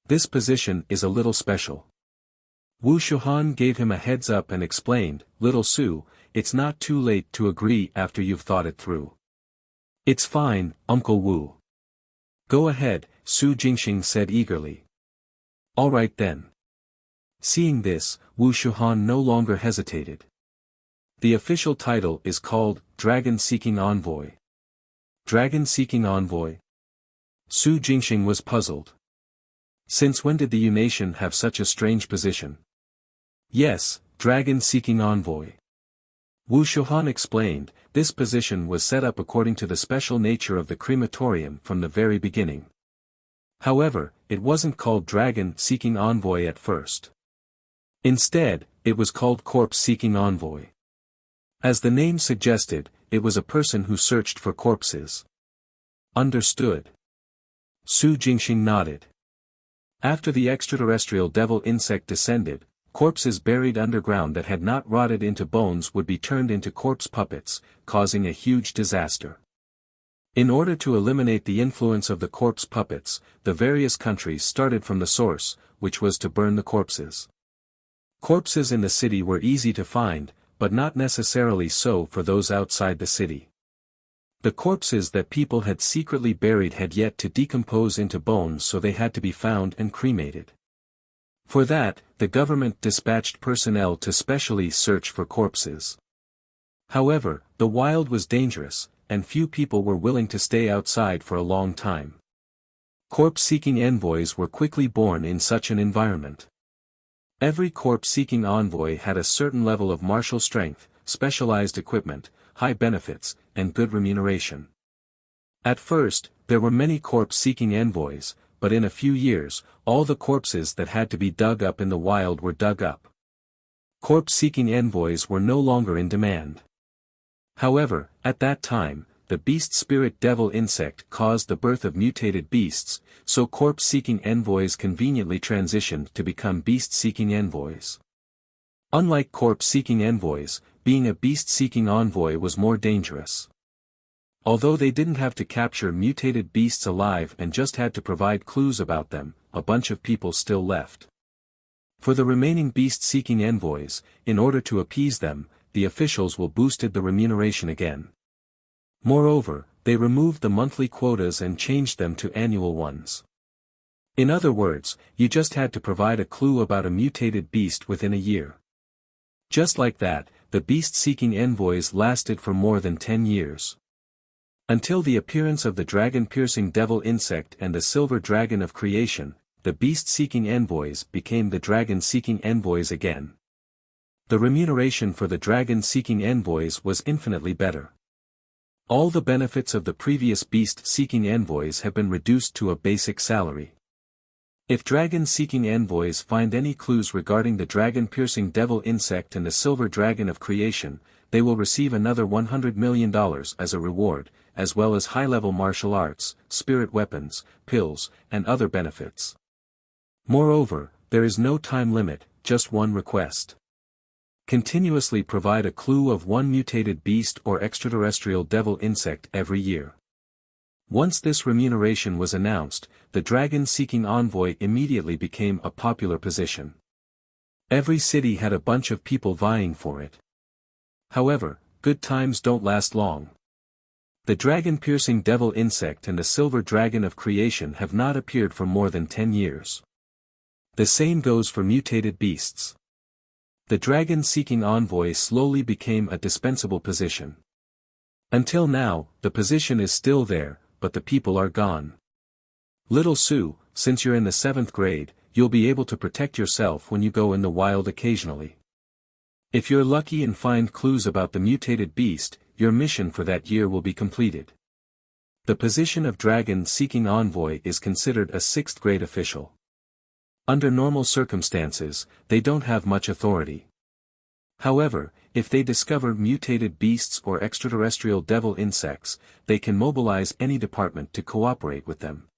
This position is a little special. Wu Shuhan gave him a heads up and explained, Little Su, it's not too late to agree after you've thought it through. It's fine, Uncle Wu. Go ahead, Su Jingxing said eagerly. All right then. Seeing this, Wu Shuhan no longer hesitated. The official title is called, Dragon-Seeking Envoy. Dragon-Seeking Envoy? Su Jingxing was puzzled. Since when did the Unation have such a strange position? Yes, Dragon-Seeking Envoy. Wu Shuhan explained, this position was set up according to the special nature of the crematorium from the very beginning. However, it wasn't called Dragon-Seeking Envoy at first. Instead, it was called Corpse-Seeking Envoy. As the name suggested, it was a person who searched for corpses. Understood. Su Jingxing nodded. After the extraterrestrial devil insect descended, corpses buried underground that had not rotted into bones would be turned into corpse puppets, causing a huge disaster. In order to eliminate the influence of the corpse puppets, the various countries started from the source, which was to burn the corpses. Corpses in the city were easy to find, but not necessarily so for those outside the city. The corpses that people had secretly buried had yet to decompose into bones, so they had to be found and cremated. For that, the government dispatched personnel to specially search for corpses. However, the wild was dangerous, and few people were willing to stay outside for a long time. Corpse-seeking envoys were quickly born in such an environment. Every corpse-seeking envoy had a certain level of martial strength, specialized equipment, high benefits, and good remuneration. At first, there were many corpse-seeking envoys, but in a few years, all the corpses that had to be dug up in the wild were dug up. Corpse-seeking envoys were no longer in demand. However, at that time, the beast spirit devil insect caused the birth of mutated beasts, so corpse-seeking envoys conveniently transitioned to become beast-seeking envoys. Unlike corpse-seeking envoys, being a beast-seeking envoy was more dangerous. Although they didn't have to capture mutated beasts alive and just had to provide clues about them, a bunch of people still left. For the remaining beast-seeking envoys, in order to appease them, the officials will boosted the remuneration again. Moreover, they removed the monthly quotas and changed them to annual ones. In other words, you just had to provide a clue about a mutated beast within a year. Just like that, the beast-seeking envoys lasted for more than 10 years. Until the appearance of the dragon-piercing devil insect and the silver dragon of creation, the beast-seeking envoys became the dragon-seeking envoys again. The remuneration for the dragon-seeking envoys was infinitely better. All the benefits of the previous beast-seeking envoys have been reduced to a basic salary. If dragon-seeking envoys find any clues regarding the dragon-piercing devil insect and the silver dragon of creation, they will receive another $100 million as a reward, as well as high-level martial arts, spirit weapons, pills, and other benefits. Moreover, there is no time limit, just one request. Continuously provide a clue of one mutated beast or extraterrestrial devil insect every year. Once this remuneration was announced, the dragon-seeking envoy immediately became a popular position. Every city had a bunch of people vying for it. However, good times don't last long. The dragon-piercing devil insect and the silver dragon of creation have not appeared for more than 10 years. The same goes for mutated beasts. The dragon-seeking envoy slowly became a dispensable position. Until now, the position is still there, but the people are gone. Little Su, since you're in the 7th grade, you'll be able to protect yourself when you go in the wild occasionally. If you're lucky and find clues about the mutated beast, your mission for that year will be completed. The position of dragon-seeking envoy is considered a 6th grade official. Under normal circumstances, they don't have much authority. However, if they discover mutated beasts or extraterrestrial devil insects, they can mobilize any department to cooperate with them.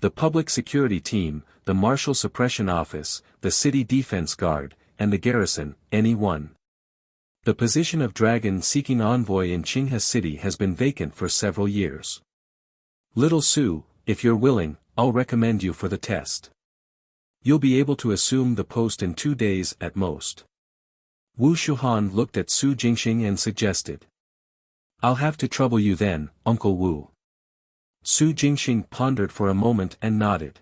The Public Security Team, the Martial Suppression Office, the City Defense Guard, and the Garrison, any one. The position of dragon-seeking envoy in Qinghe City has been vacant for several years. Little Su, if you're willing, I'll recommend you for the test. You'll be able to assume the post in 2 days at most. Wu Shuhan looked at Su Jingxing and suggested. I'll have to trouble you then, Uncle Wu. Su Jingxing pondered for a moment and nodded.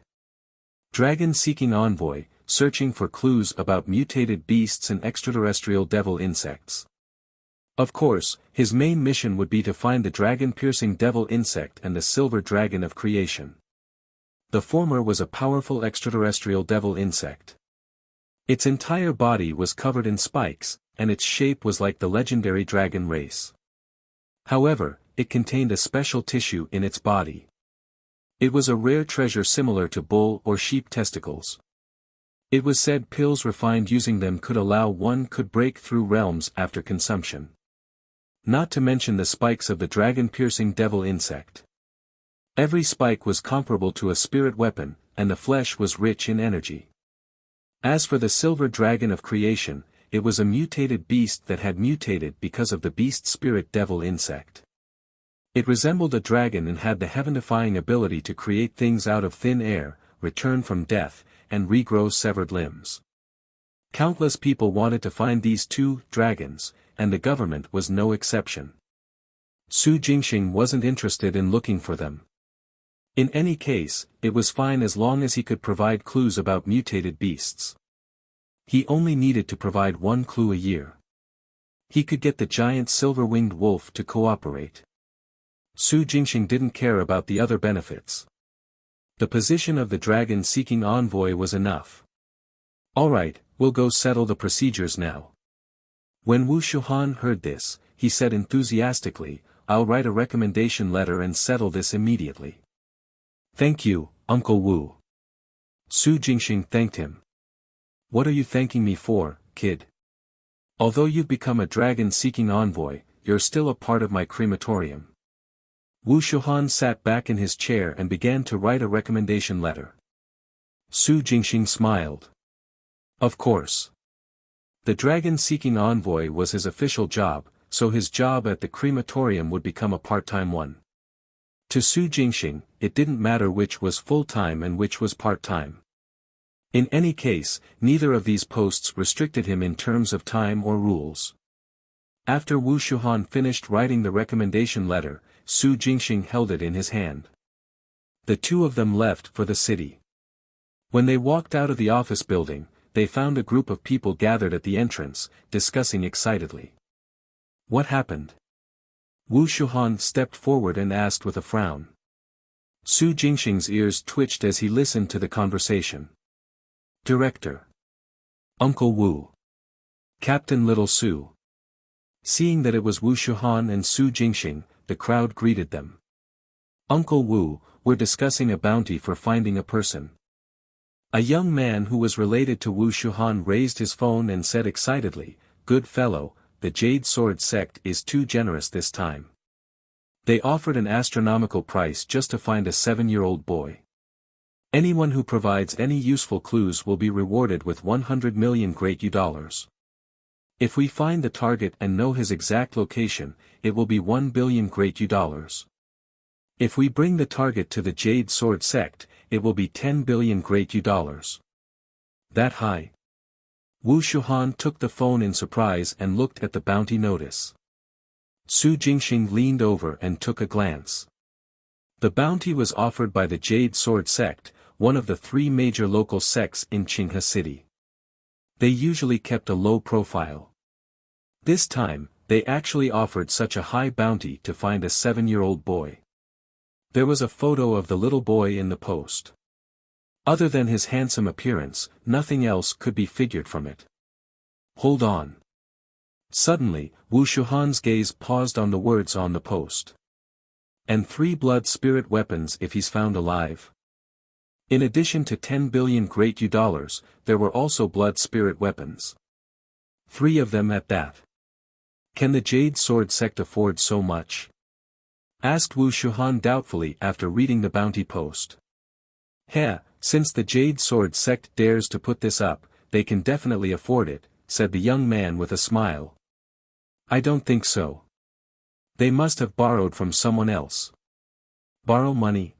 Dragon-seeking envoy, searching for clues about mutated beasts and extraterrestrial devil insects. Of course, his main mission would be to find the dragon-piercing devil insect and the silver dragon of creation. The former was a powerful extraterrestrial devil insect. Its entire body was covered in spikes, and its shape was like the legendary dragon race. However, it contained a special tissue in its body. It was a rare treasure similar to bull or sheep testicles. It was said pills refined using them could allow one could break through realms after consumption. Not to mention the spikes of the dragon-piercing devil insect. Every spike was comparable to a spirit weapon, and the flesh was rich in energy. As for the silver dragon of creation, it was a mutated beast that had mutated because of the beast spirit devil insect. It resembled a dragon and had the heaven-defying ability to create things out of thin air, return from death, and regrow severed limbs. Countless people wanted to find these two dragons, and the government was no exception. Su Jingxing wasn't interested in looking for them. In any case, it was fine as long as he could provide clues about mutated beasts. He only needed to provide one clue a year. He could get the giant silver-winged wolf to cooperate. Su Jingxing didn't care about the other benefits. The position of the dragon-seeking envoy was enough. Alright, we'll go settle the procedures now. When Wu Shuhan heard this, he said enthusiastically, I'll write a recommendation letter and settle this immediately. Thank you, Uncle Wu. Su Jingxing thanked him. What are you thanking me for, kid? Although you've become a dragon-seeking envoy, you're still a part of my crematorium. Wu Shuhan sat back in his chair and began to write a recommendation letter. Su Jingxing smiled. Of course. The dragon-seeking envoy was his official job, so his job at the crematorium would become a part-time one. To Su Jingxing, it didn't matter which was full-time and which was part-time. In any case, neither of these posts restricted him in terms of time or rules. After Wu Shuhan finished writing the recommendation letter, Su Jingxing held it in his hand. The two of them left for the city. When they walked out of the office building, they found a group of people gathered at the entrance, discussing excitedly. What happened? Wu Shuhan stepped forward and asked with a frown. Su Jingxing's ears twitched as he listened to the conversation. Director. Uncle Wu. Captain Little Su. Seeing that it was Wu Shuhan and Su Jingxing, the crowd greeted them. Uncle Wu, we're discussing a bounty for finding a person. A young man who was related to Wu Shuhan raised his phone and said excitedly, Good fellow, the Jade Sword sect is too generous this time. They offered an astronomical price just to find a 7-year-old boy. Anyone who provides any useful clues will be rewarded with 100 million great U-dollars. If we find the target and know his exact location, it will be 1 billion great U-dollars. If we bring the target to the Jade Sword sect, it will be 10 billion great U-dollars. That high? Wu Shuhan took the phone in surprise and looked at the bounty notice. Su Jingxing leaned over and took a glance. The bounty was offered by the Jade Sword sect, one of the 3 major local sects in Qinghe City. They usually kept a low profile. This time, they actually offered such a high bounty to find a 7-year-old boy. There was a photo of the little boy in the post. Other than his handsome appearance, nothing else could be figured from it. Hold on. Suddenly, Wu Shuhan's gaze paused on the words on the post. And 3 blood spirit weapons if he's found alive. In addition to 10 billion great U-dollars, there were also blood spirit weapons. 3 of them at that. Can the Jade Sword sect afford so much? Asked Wu Shuhan doubtfully after reading the bounty post. Heh, since the Jade Sword sect dares to put this up, they can definitely afford it, said the young man with a smile. I don't think so. They must have borrowed from someone else. Borrow money?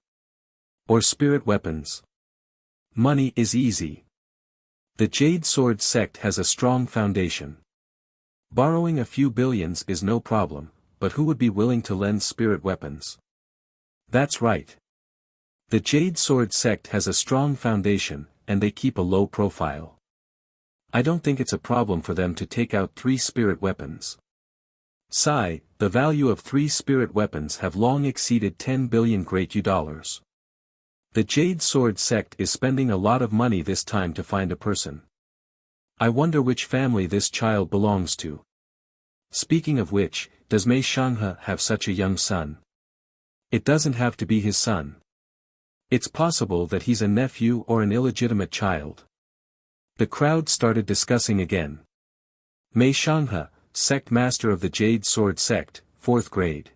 Or spirit weapons? Money is easy. The Jade Sword sect has a strong foundation. Borrowing a few billions is no problem, but who would be willing to lend spirit weapons? That's right. The Jade Sword sect has a strong foundation, and they keep a low profile. I don't think it's a problem for them to take out 3 spirit weapons. Sigh, the value of 3 spirit weapons have long exceeded 10 billion great dollars. The Jade Sword sect is spending a lot of money this time to find a person. I wonder which family this child belongs to. Speaking of which, does Mei Shanghe have such a young son? It doesn't have to be his son. It's possible that he's a nephew or an illegitimate child. The crowd started discussing again. Mei Shanghe, sect master of the Jade Sword sect, 4th grade.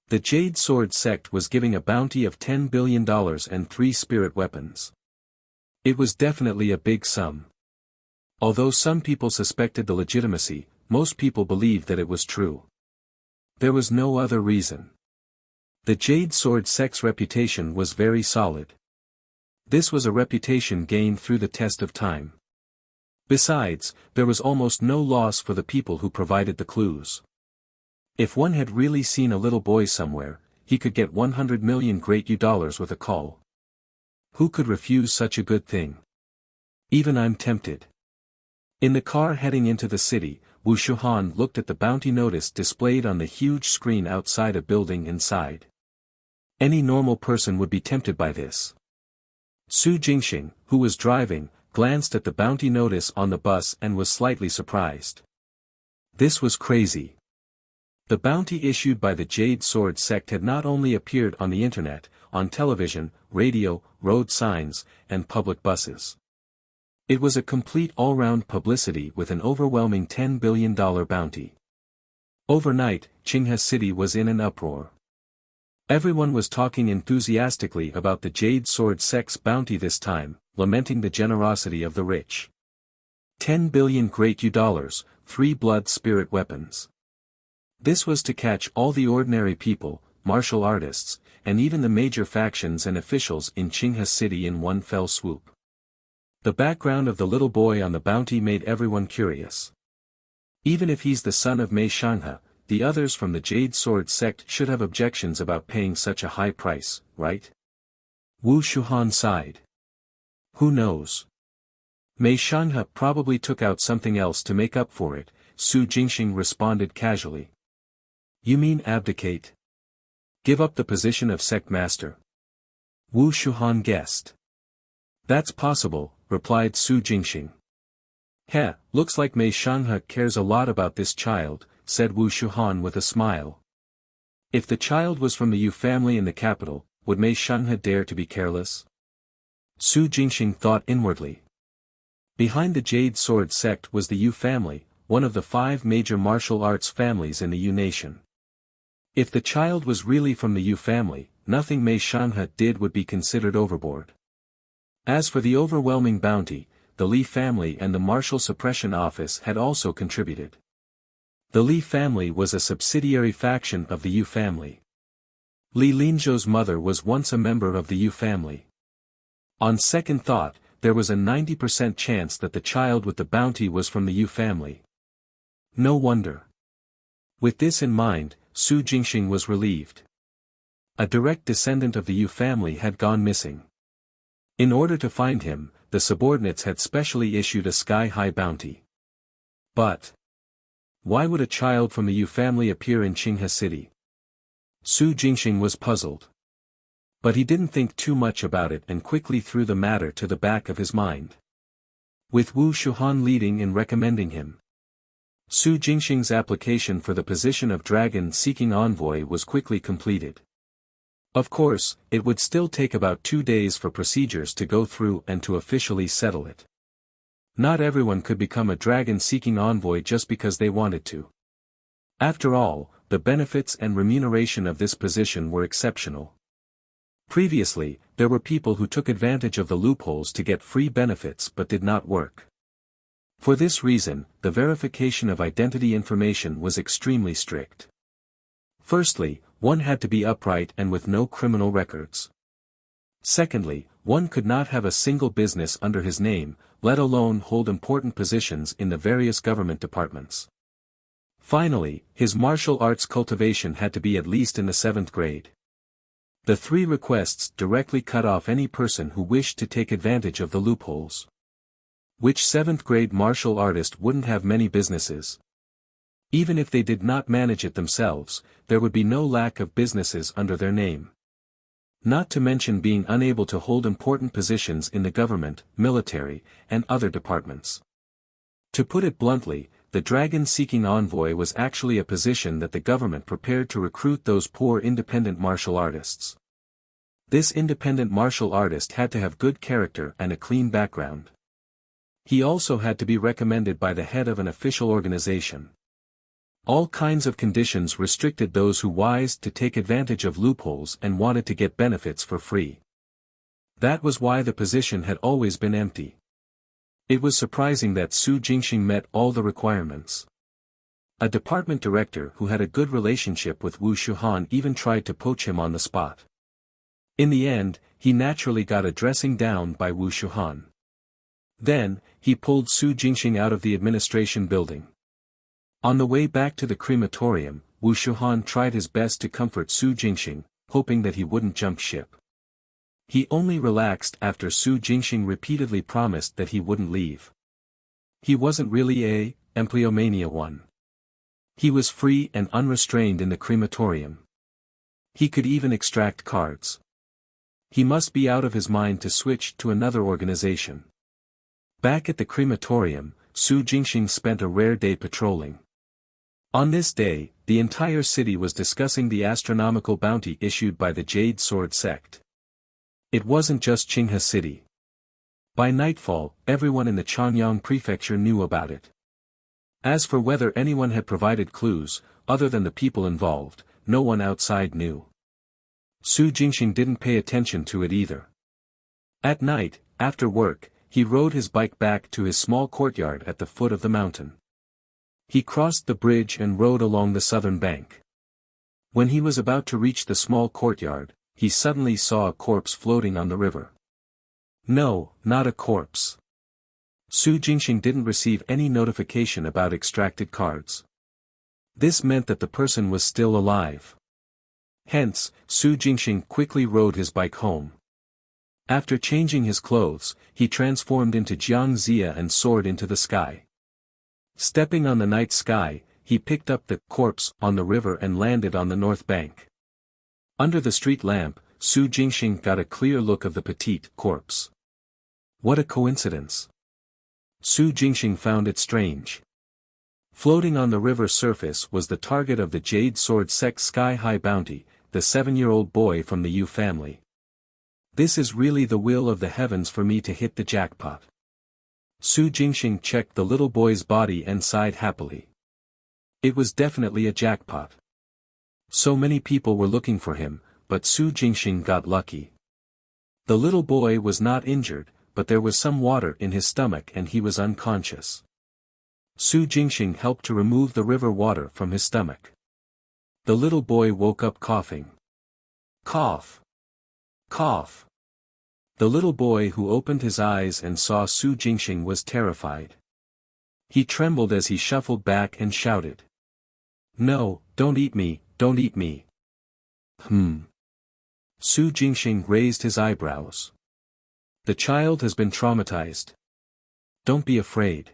The Jade Sword sect was giving a bounty of $10 billion and 3 spirit weapons. It was definitely a big sum. Although some people suspected the legitimacy, most people believed that it was true. There was no other reason. The Jade Sword sect's reputation was very solid. This was a reputation gained through the test of time. Besides, there was almost no loss for the people who provided the clues. If one had really seen a little boy somewhere, he could get 100 million great dollars with a call. Who could refuse such a good thing? Even I'm tempted. In the car heading into the city, Wu Shuhan looked at the bounty notice displayed on the huge screen outside a building inside. Any normal person would be tempted by this. Su Jingxing, who was driving, glanced at the bounty notice on the bus and was slightly surprised. This was crazy. The bounty issued by the Jade Sword sect had not only appeared on the internet, on television, radio, road signs, and public buses. It was a complete all-round publicity with an overwhelming $10 billion bounty. Overnight, Qinghe City was in an uproar. Everyone was talking enthusiastically about the Jade Sword sect's bounty this time, lamenting the generosity of the rich. 10 billion great dollars, 3 blood spirit weapons. This was to catch all the ordinary people, martial artists, and even the major factions and officials in Qinghe City in one fell swoop. The background of the little boy on the bounty made everyone curious. Even if he's the son of Mei Shanghe, the others from the Jade Sword sect should have objections about paying such a high price, right? Wu Shuhan sighed. Who knows? Mei Shanghe probably took out something else to make up for it, Su Jingxing responded casually. You mean abdicate? Give up the position of sect master? Wu Shuhan guessed. That's possible, replied Su Jingxing. Heh, looks like Mei Shanghe cares a lot about this child, said Wu Shuhan with a smile. If the child was from the Yu family in the capital, would Mei Shanghe dare to be careless? Su Jingxing thought inwardly. Behind the Jade Sword sect was the Yu family, one of the 5 major martial arts families in the Yu nation. If the child was really from the Yu family, nothing Mei Shanghe did would be considered overboard. As for the overwhelming bounty, the Li family and the Martial Suppression Office had also contributed. The Li family was a subsidiary faction of the Yu family. Li Linzhou's mother was once a member of the Yu family. On second thought, there was a 90% chance that the child with the bounty was from the Yu family. No wonder. With this in mind, Su Jingxing was relieved. A direct descendant of the Yu family had gone missing. In order to find him, the subordinates had specially issued a sky-high bounty. But why would a child from the Yu family appear in Qinghe City? Su Jingxing was puzzled. But he didn't think too much about it and quickly threw the matter to the back of his mind. With Wu Shuhan leading in recommending him, Su Jingxing's application for the position of dragon-seeking envoy was quickly completed. Of course, it would still take about 2 days for procedures to go through and to officially settle it. Not everyone could become a dragon-seeking envoy just because they wanted to. After all, the benefits and remuneration of this position were exceptional. Previously, there were people who took advantage of the loopholes to get free benefits but did not work. For this reason, the verification of identity information was extremely strict. Firstly, one had to be upright and with no criminal records. Secondly, one could not have a single business under his name, let alone hold important positions in the various government departments. Finally, his martial arts cultivation had to be at least in the 7th grade. The 3 requests directly cut off any person who wished to take advantage of the loopholes. Which 7th grade martial artist wouldn't have many businesses? Even if they did not manage it themselves, there would be no lack of businesses under their name. Not to mention being unable to hold important positions in the government, military, and other departments. To put it bluntly, the dragon-seeking envoy was actually a position that the government prepared to recruit those poor independent martial artists. This independent martial artist had to have good character and a clean background. He also had to be recommended by the head of an official organization. All kinds of conditions restricted those who wised to take advantage of loopholes and wanted to get benefits for free. That was why the position had always been empty. It was surprising that Su Jingxing met all the requirements. A department director who had a good relationship with Wu Shuhan even tried to poach him on the spot. In the end, he naturally got a dressing down by Wu Shuhan. Then, he pulled Su Jingxing out of the administration building. On the way back to the crematorium, Wu Shuhan tried his best to comfort Su Jingxing, hoping that he wouldn't jump ship. He only relaxed after Su Jingxing repeatedly promised that he wouldn't leave. He wasn't really a empleomania one. He was free and unrestrained in the crematorium. He could even extract cards. He must be out of his mind to switch to another organization. Back at the crematorium, Su Jingxing spent a rare day patrolling. On this day, the entire city was discussing the astronomical bounty issued by the Jade Sword sect. It wasn't just Qinghe City. By nightfall, everyone in the Chanyang prefecture knew about it. As for whether anyone had provided clues, other than the people involved, no one outside knew. Su Jingxing didn't pay attention to it either. At night, after work, he rode his bike back to his small courtyard at the foot of the mountain. He crossed the bridge and rode along the southern bank. When he was about to reach the small courtyard, he suddenly saw a corpse floating on the river. No, not a corpse. Su Jingxing didn't receive any notification about extracted cards. This meant that the person was still alive. Hence, Su Jingxing quickly rode his bike home. After changing his clothes, he transformed into Jiang Zia and soared into the sky. Stepping on the night sky, he picked up the corpse on the river and landed on the north bank. Under the street lamp, Su Jingxing got a clear look of the petite corpse. What a coincidence! Su Jingxing found it strange. Floating on the river surface was the target of the Jade Sword Sect's sky-high bounty, the 7-year-old boy from the Yu family. This is really the will of the heavens for me to hit the jackpot. Su Jingxing checked the little boy's body and sighed happily. It was definitely a jackpot. So many people were looking for him, but Su Jingxing got lucky. The little boy was not injured, but there was some water in his stomach and he was unconscious. Su Jingxing helped to remove the river water from his stomach. The little boy woke up coughing. Cough. Cough. The little boy who opened his eyes and saw Su Jingxing was terrified. He trembled as he shuffled back and shouted. No, don't eat me, don't eat me. Su Jingxing raised his eyebrows. The child has been traumatized. Don't be afraid.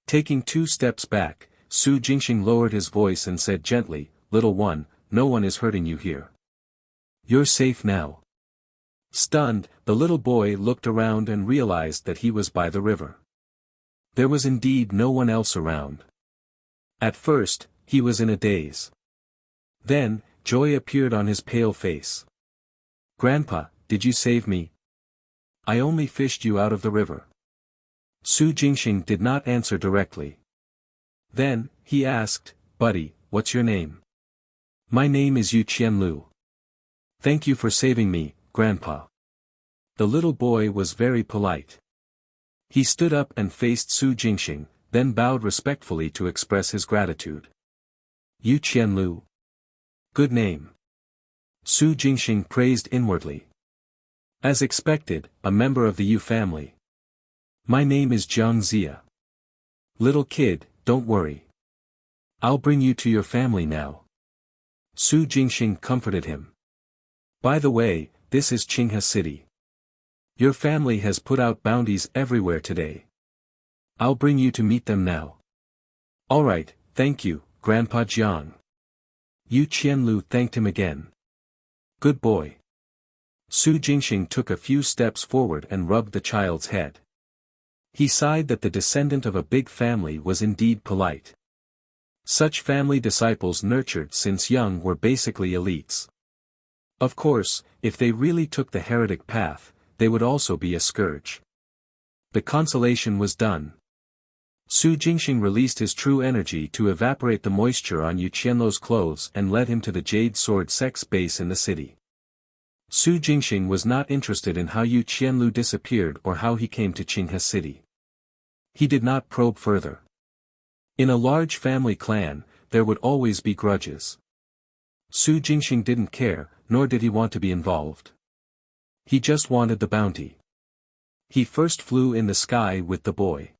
Taking 2 steps back, Su Jingxing lowered his voice and said gently, Little one, no one is hurting you here. You're safe now. Stunned, the little boy looked around and realized that he was by the river. There was indeed no one else around. At first, he was in a daze. Then, joy appeared on his pale face. Grandpa, did you save me? I only fished you out of the river. Su Jingxing did not answer directly. Then, he asked, Buddy, what's your name? My name is Yu Qianlu. Thank you for saving me, Grandpa. The little boy was very polite. He stood up and faced Su Jingxing, then bowed respectfully to express his gratitude. Yu Qianlu. Good name. Su Jingxing praised inwardly. As expected, a member of the Yu family. My name is Jingxing. Little kid, don't worry. I'll bring you to your family now. Su Jingxing comforted him. By the way, this is Qinghe City. Your family has put out bounties everywhere today. I'll bring you to meet them now. Alright, thank you, Grandpa Jiang. Yu Qianlu thanked him again. Good boy. Su Jingxing took a few steps forward and rubbed the child's head. He sighed that the descendant of a big family was indeed polite. Such family disciples nurtured since young were basically elites. Of course, if they really took the heretic path, they would also be a scourge. The consolation was done. Su Jingxing released his true energy to evaporate the moisture on Yu Qianlu's clothes and led him to the Jade Sword Sect's base in the city. Su Jingxing was not interested in how Yu Qianlu disappeared or how he came to Qinghe City. He did not probe further. In a large family clan, there would always be grudges. Su Jingxing didn't care, nor did he want to be involved. He just wanted the bounty. He first flew in the sky with the boy.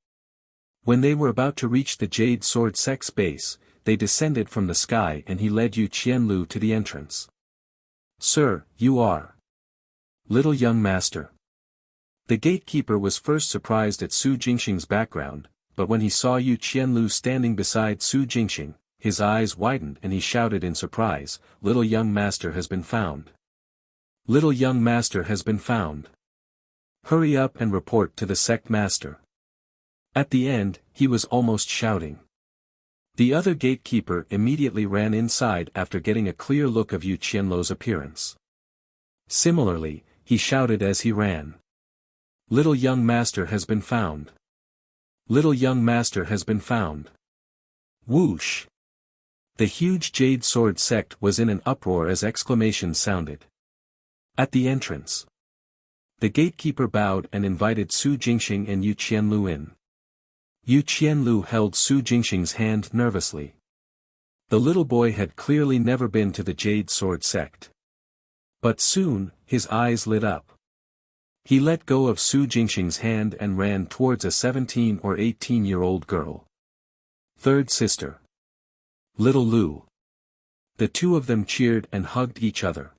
When they were about to reach the Jade Sword Sect's base, they descended from the sky and he led Yu Qianlu to the entrance. Sir, you are. Little young master. The gatekeeper was first surprised at Su Jingxing's background, but when he saw Yu Qianlu standing beside Su Jingxing, his eyes widened and he shouted in surprise, Little young master has been found. Little young master has been found. Hurry up and report to the sect master. At the end, he was almost shouting. The other gatekeeper immediately ran inside after getting a clear look of Yu Qianlu's appearance. Similarly, he shouted as he ran. Little young master has been found. Little young master has been found. Whoosh! The huge Jade Sword sect was in an uproar as exclamations sounded. At the entrance, the gatekeeper bowed and invited Su Jingxing and Yu Qianlu in. Yu Qianlu held Su Jingxing's hand nervously. The little boy had clearly never been to the Jade Sword sect. But soon, his eyes lit up. He let go of Su Jingxing's hand and ran towards a 17 or 18-year-old girl. Third sister. Little Lu. The two of them cheered and hugged each other.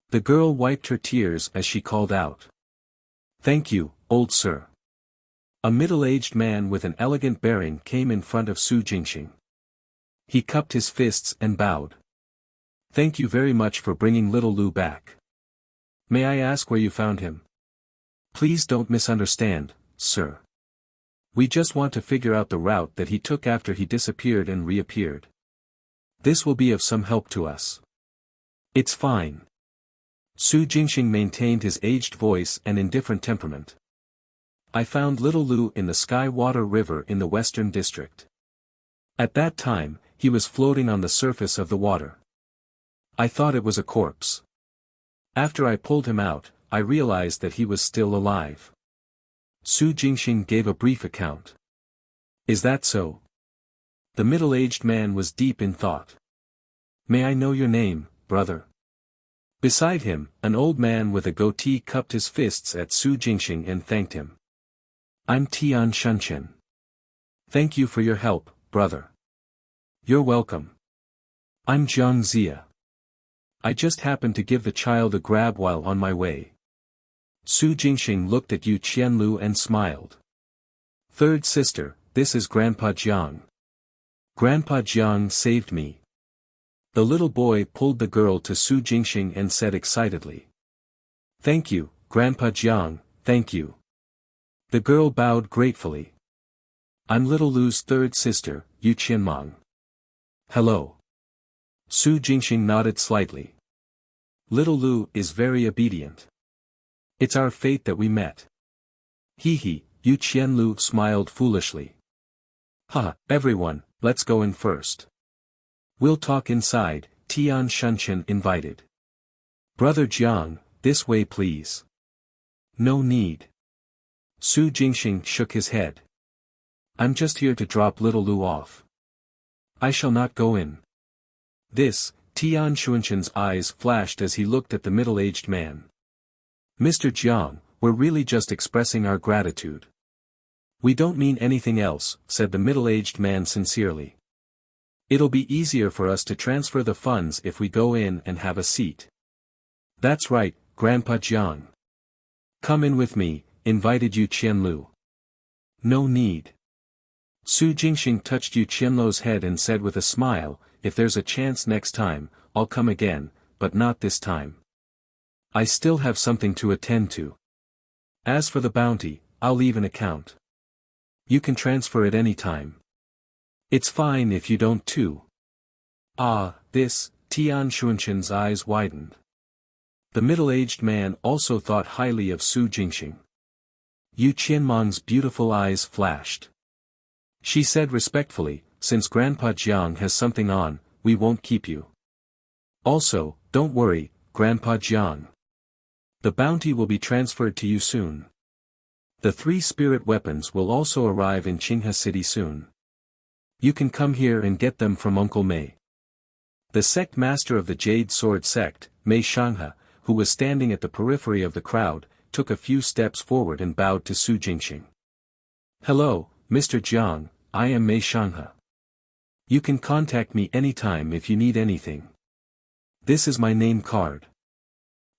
The girl wiped her tears as she called out. Thank you, old sir. A middle-aged man with an elegant bearing came in front of Su Jingxing. He cupped his fists and bowed. Thank you very much for bringing little Lu back. May I ask where you found him? Please don't misunderstand, sir. We just want to figure out the route that he took after he disappeared and reappeared. This will be of some help to us. It's fine. Su Jingxing maintained his aged voice and indifferent temperament. I found little Lu in the Sky Water River in the Western District. At that time, he was floating on the surface of the water. I thought it was a corpse. After I pulled him out, I realized that he was still alive. Su Jingxing gave a brief account. Is that so? The middle-aged man was deep in thought. May I know your name, brother? Beside him, an old man with a goatee cupped his fists at Su Jingxing and thanked him. I'm Tian Shunchen. Thank you for your help, brother. You're welcome. I'm Jiang Zia. I just happened to give the child a grab while on my way. Su Jingxing looked at Yu Qianlu and smiled. Third sister, this is Grandpa Jiang. Grandpa Jiang saved me. The little boy pulled the girl to Su Jingxing and said excitedly. Thank you, Grandpa Jiang, thank you. The girl bowed gratefully. I'm little Lu's third sister, Yu Qianmang. Hello. Su Jingxing nodded slightly. Little Lu is very obedient. It's our fate that we met. Hee hee, Yu Qianlu smiled foolishly. Ha, everyone, let's go in first. We'll talk inside, Tian Shunchen invited. Brother Jiang, this way please. No need. Su Jingxing shook his head. I'm just here to drop little Lu off. I shall not go in. This, Tian Shunchen's eyes flashed as he looked at the middle-aged man. Mr. Jiang, we're really just expressing our gratitude. We don't mean anything else, said the middle-aged man sincerely. It'll be easier for us to transfer the funds if we go in and have a seat. That's right, Grandpa Jiang. Come in with me, invited Yu Qianlu. No need. Su Jingxing touched Yu Qianlu's head and said with a smile, if there's a chance next time, I'll come again, but not this time. I still have something to attend to. As for the bounty, I'll leave an account. You can transfer it any time. It's fine if you don't too. Ah, this, Tian Xuanqin's eyes widened. The middle-aged man also thought highly of Su Jingxing. Yu Qianmang's beautiful eyes flashed. She said respectfully, since Grandpa Jiang has something on, we won't keep you. Also, don't worry, Grandpa Jiang. The bounty will be transferred to you soon. The 3 spirit weapons will also arrive in Qinghe City soon. You can come here and get them from Uncle Mei. The sect master of the Jade Sword sect, Mei Shanghe, who was standing at the periphery of the crowd, took a few steps forward and bowed to Su Jingxing. Hello, Mr. Jiang, I am Mei Shanghe. You can contact me anytime if you need anything. This is my name card.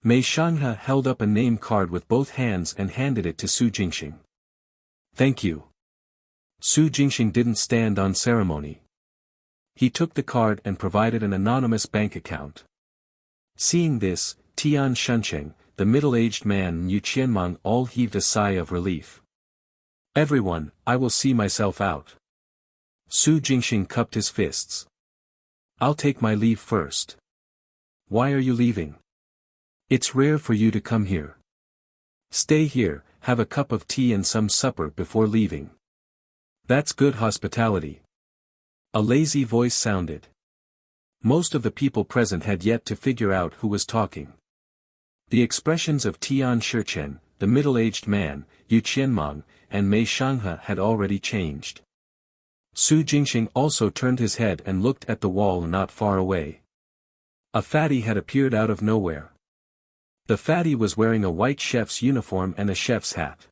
Mei Shanghe held up a name card with both hands and handed it to Su Jingxing. Thank you. Su Jingxing didn't stand on ceremony. He took the card and provided an anonymous bank account. Seeing this, Tian Xuanqing, the middle-aged man and Yu Qianmang all heaved a sigh of relief. Everyone, I will see myself out. Su Jingxing cupped his fists. I'll take my leave first. Why are you leaving? It's rare for you to come here. Stay here, have a cup of tea and some supper before leaving. That's good hospitality. A lazy voice sounded. Most of the people present had yet to figure out who was talking. The expressions of Tian Xuanqin, the middle-aged man, Yu Qianmang, and Mei Shanghe had already changed. Su Jingxing also turned his head and looked at the wall not far away. A fatty had appeared out of nowhere. The fatty was wearing a white chef's uniform and a chef's hat.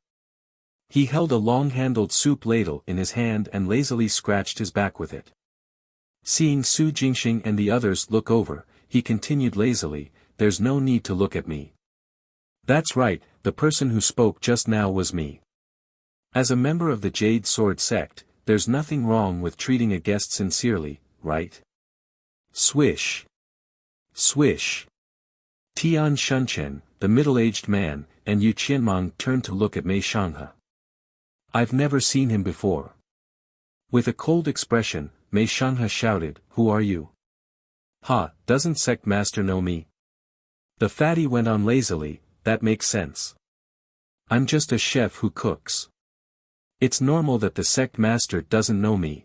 He held a long-handled soup ladle in his hand and lazily scratched his back with it. Seeing Su Jingxing and the others look over, he continued lazily, there's no need to look at me. That's right, the person who spoke just now was me. As a member of the Jade Sword sect, there's nothing wrong with treating a guest sincerely, right? Swish. Swish. Tian Xuanqin, the middle-aged man, and Yu Qianmang turned to look at Mei Shanghe. I've never seen him before. With a cold expression, Mei Shanghe shouted, who are you? Ha, doesn't sect master know me? The fatty went on lazily, that makes sense. I'm just a chef who cooks. It's normal that the sect master doesn't know me.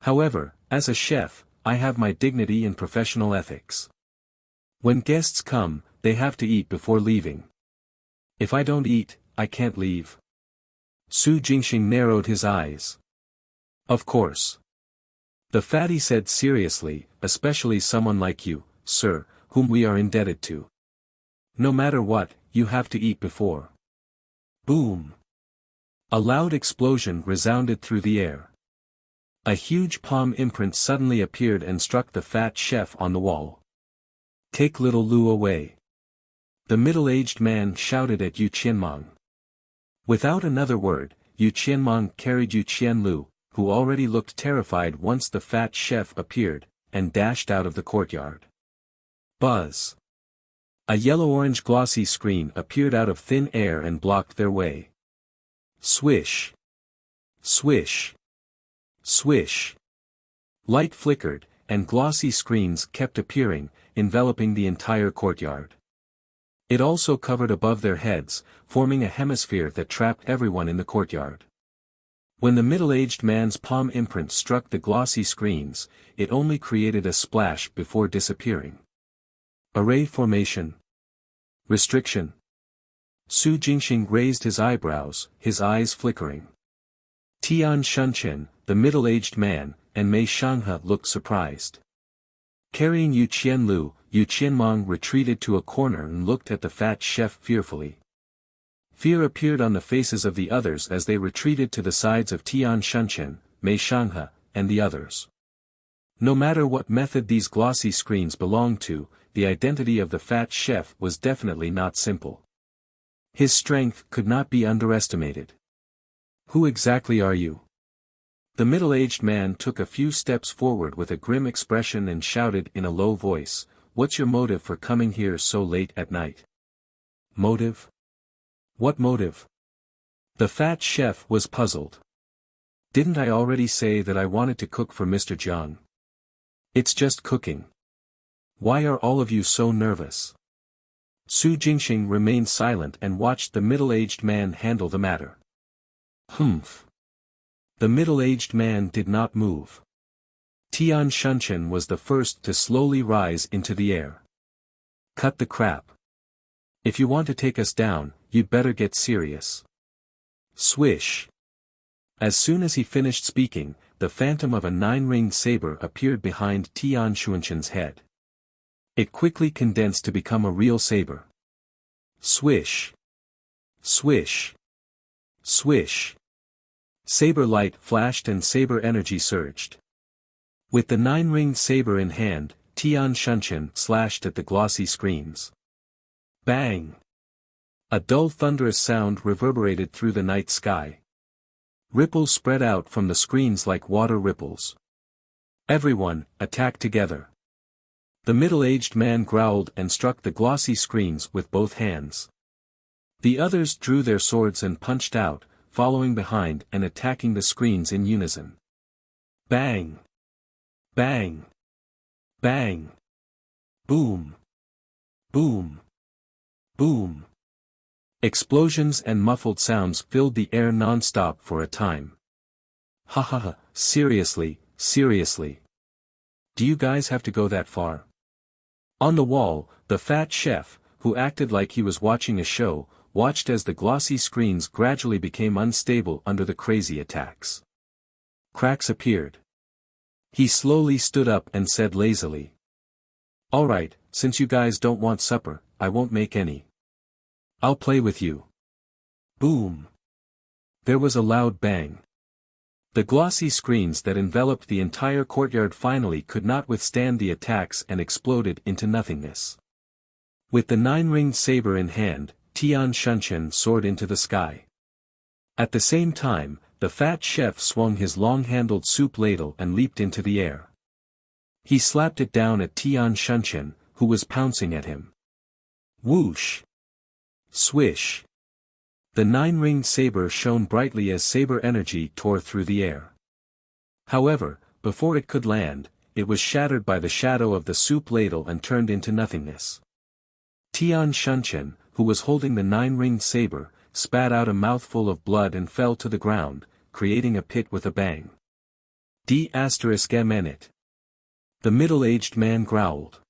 However, as a chef, I have my dignity and professional ethics. When guests come, they have to eat before leaving. If I don't eat, I can't leave. Su Jingxing narrowed his eyes. Of course. The fatty said seriously, especially someone like you, sir, whom we are indebted to. No matter what, you have to eat before. Boom. A loud explosion resounded through the air. A huge palm imprint suddenly appeared and struck the fat chef on the wall. Take little Lu away. The middle-aged man shouted at Yu Qianmang. Without another word, Yu Qianmang carried Yu Qianlu, who already looked terrified once the fat chef appeared, and dashed out of the courtyard. Buzz. A yellow-orange glossy screen appeared out of thin air and blocked their way. Swish. Swish. Swish. Light flickered, and glossy screens kept appearing, enveloping the entire courtyard. It also covered above their heads, forming a hemisphere that trapped everyone in the courtyard. When the middle-aged man's palm imprint struck the glossy screens, it only created a splash before disappearing. Array formation. Restriction. Su Jingxing raised his eyebrows, his eyes flickering. Tian Xuanqin, the middle-aged man, and Mei Shanghe looked surprised. Carrying Yu Qianlu, Yu Qianmang retreated to a corner and looked at the fat chef fearfully. Fear appeared on the faces of the others as they retreated to the sides of Tian Shunshin, Mei Shanghe, and the others. No matter what method these glossy screens belonged to, the identity of the fat chef was definitely not simple. His strength could not be underestimated. Who exactly are you? The middle-aged man took a few steps forward with a grim expression and shouted in a low voice, "What's your motive for coming here so late at night?" Motive? What motive? The fat chef was puzzled. Didn't I already say that I wanted to cook for Mr. Jiang? It's just cooking. Why are all of you so nervous? Su Jingxing remained silent and watched the middle-aged man handle the matter. Humph. The middle-aged man did not move. Tian Shunshin was the first to slowly rise into the air. Cut the crap. If you want to take us down, you'd better get serious. Swish. As soon as he finished speaking, the phantom of a nine-ringed saber appeared behind Tian Shunshin's head. It quickly condensed to become a real saber. Swish. Swish. Swish. Saber light flashed and saber energy surged. With the nine-ringed saber in hand, Tian Shunshin slashed at the glossy screens. Bang! A dull thunderous sound reverberated through the night sky. Ripples spread out from the screens like water ripples. Everyone, attack together. The middle-aged man growled and struck the glossy screens with both hands. The others drew their swords and punched out, following behind and attacking the screens in unison. Bang! Bang! Bang! Boom! Boom! Boom! Explosions and muffled sounds filled the air non-stop for a time. Ha ha ha, seriously, seriously. Do you guys have to go that far? On the wall, the fat chef, who acted like he was watching a show, watched as the glossy screens gradually became unstable under the crazy attacks. Cracks appeared. He slowly stood up and said lazily. "Alright, since you guys don't want supper, I won't make any. I'll play with you." Boom! There was a loud bang. The glossy screens that enveloped the entire courtyard finally could not withstand the attacks and exploded into nothingness. With the nine-ringed saber in hand, Tian Shunshin soared into the sky. At the same time, the fat chef swung his long-handled soup ladle and leaped into the air. He slapped it down at Tian Shunshin, who was pouncing at him. Whoosh! Swish! The nine-ringed saber shone brightly as saber energy tore through the air. However, before it could land, it was shattered by the shadow of the soup ladle and turned into nothingness. Tian Shunshin, who was holding the nine-ringed saber, spat out a mouthful of blood and fell to the ground, creating a pit with a bang. D***it. The middle-aged man growled.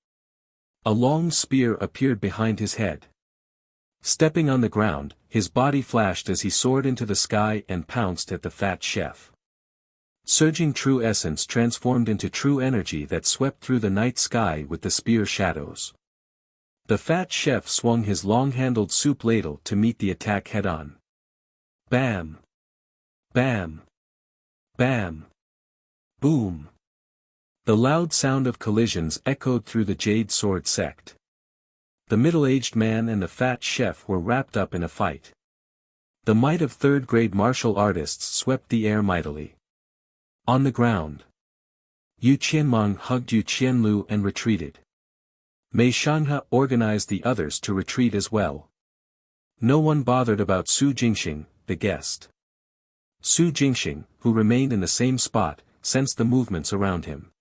A long spear appeared behind his head. Stepping on the ground, his body flashed as he soared into the sky and pounced at the fat chef. Surging true essence transformed into true energy that swept through the night sky with the spear shadows. The fat chef swung his long-handled soup ladle to meet the attack head-on. Bam! Bam! Bam! Boom! The loud sound of collisions echoed through the Jade Sword sect. The middle-aged man and the fat chef were wrapped up in a fight. The might of third-grade martial artists swept the air mightily. On the ground, Yu Qianmong hugged Yu Qianlu and retreated. Mei Shanghe organized the others to retreat as well. No one bothered about Su Jingxing, the guest. Su Jingxing, who remained in the same spot, sensed the movements around him.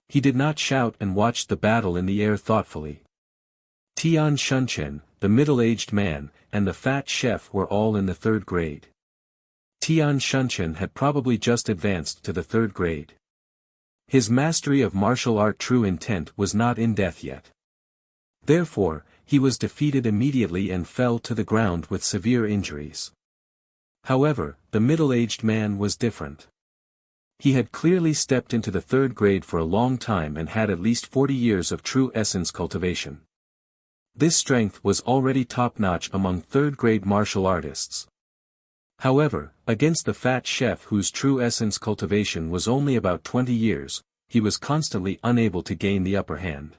He did not shout and watched the battle in the air thoughtfully. Tian Shunshin, the middle-aged man, and the fat chef were all in the third grade. Tian Shunshin had probably just advanced to the third grade. His mastery of martial art true intent was not in death yet. Therefore, he was defeated immediately and fell to the ground with severe injuries. However, the middle-aged man was different. He had clearly stepped into the third grade for a long time and had at least 40 years of true essence cultivation. This strength was already top-notch among third-grade martial artists. However, against the fat chef whose true essence cultivation was only about 20 years, he was constantly unable to gain the upper hand.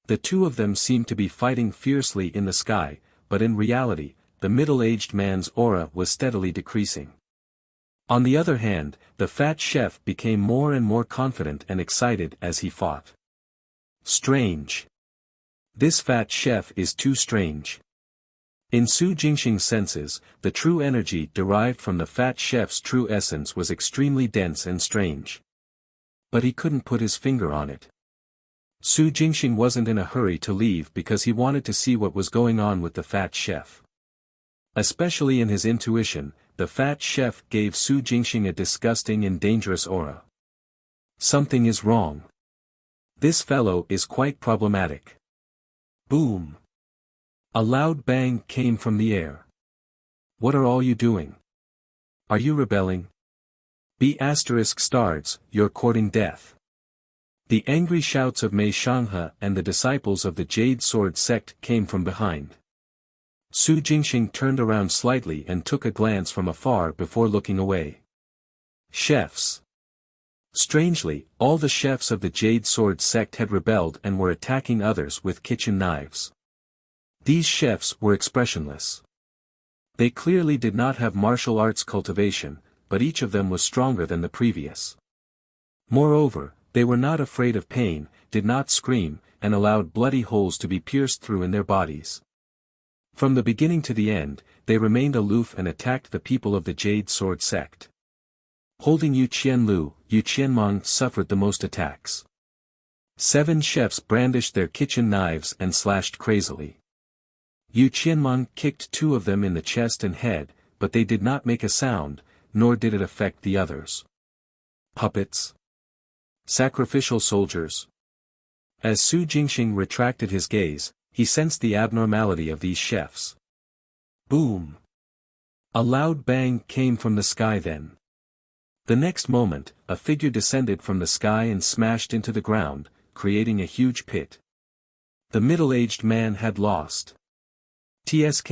The two of them seemed to be fighting fiercely in the sky, but in reality, the middle-aged man's aura was steadily decreasing. On the other hand, the fat chef became more and more confident and excited as he fought. Strange. This fat chef is too strange. In Su Jingxing's senses, the true energy derived from the fat chef's true essence was extremely dense and strange. But he couldn't put his finger on it. Su Jingxing wasn't in a hurry to leave because he wanted to see what was going on with the fat chef. Especially in his intuition, the fat chef gave Su Jingxing a disgusting and dangerous aura. Something is wrong. This fellow is quite problematic. Boom! A loud bang came from the air. What are all you doing? Are you rebelling? B*****, you're courting death. The angry shouts of Mei Shanghe and the disciples of the Jade Sword sect came from behind. Su Jingxing turned around slightly and took a glance from afar before looking away. Chefs. Strangely, all the chefs of the Jade Sword sect had rebelled and were attacking others with kitchen knives. These chefs were expressionless. They clearly did not have martial arts cultivation, but each of them was stronger than the previous. Moreover, they were not afraid of pain, did not scream, and allowed bloody holes to be pierced through in their bodies. From the beginning to the end, they remained aloof and attacked the people of the Jade Sword sect. Holding Yu Qianlu, Yu Qianmong suffered the most attacks. 7 chefs brandished their kitchen knives and slashed crazily. Yu Qianmong kicked 2 of them in the chest and head, but they did not make a sound, nor did it affect the others. Puppets? Sacrificial soldiers? As Su Jingxing retracted his gaze, he sensed the abnormality of these chefs. Boom! A loud bang came from the sky then. The next moment, a figure descended from the sky and smashed into the ground, creating a huge pit. The middle-aged man had lost. TSK,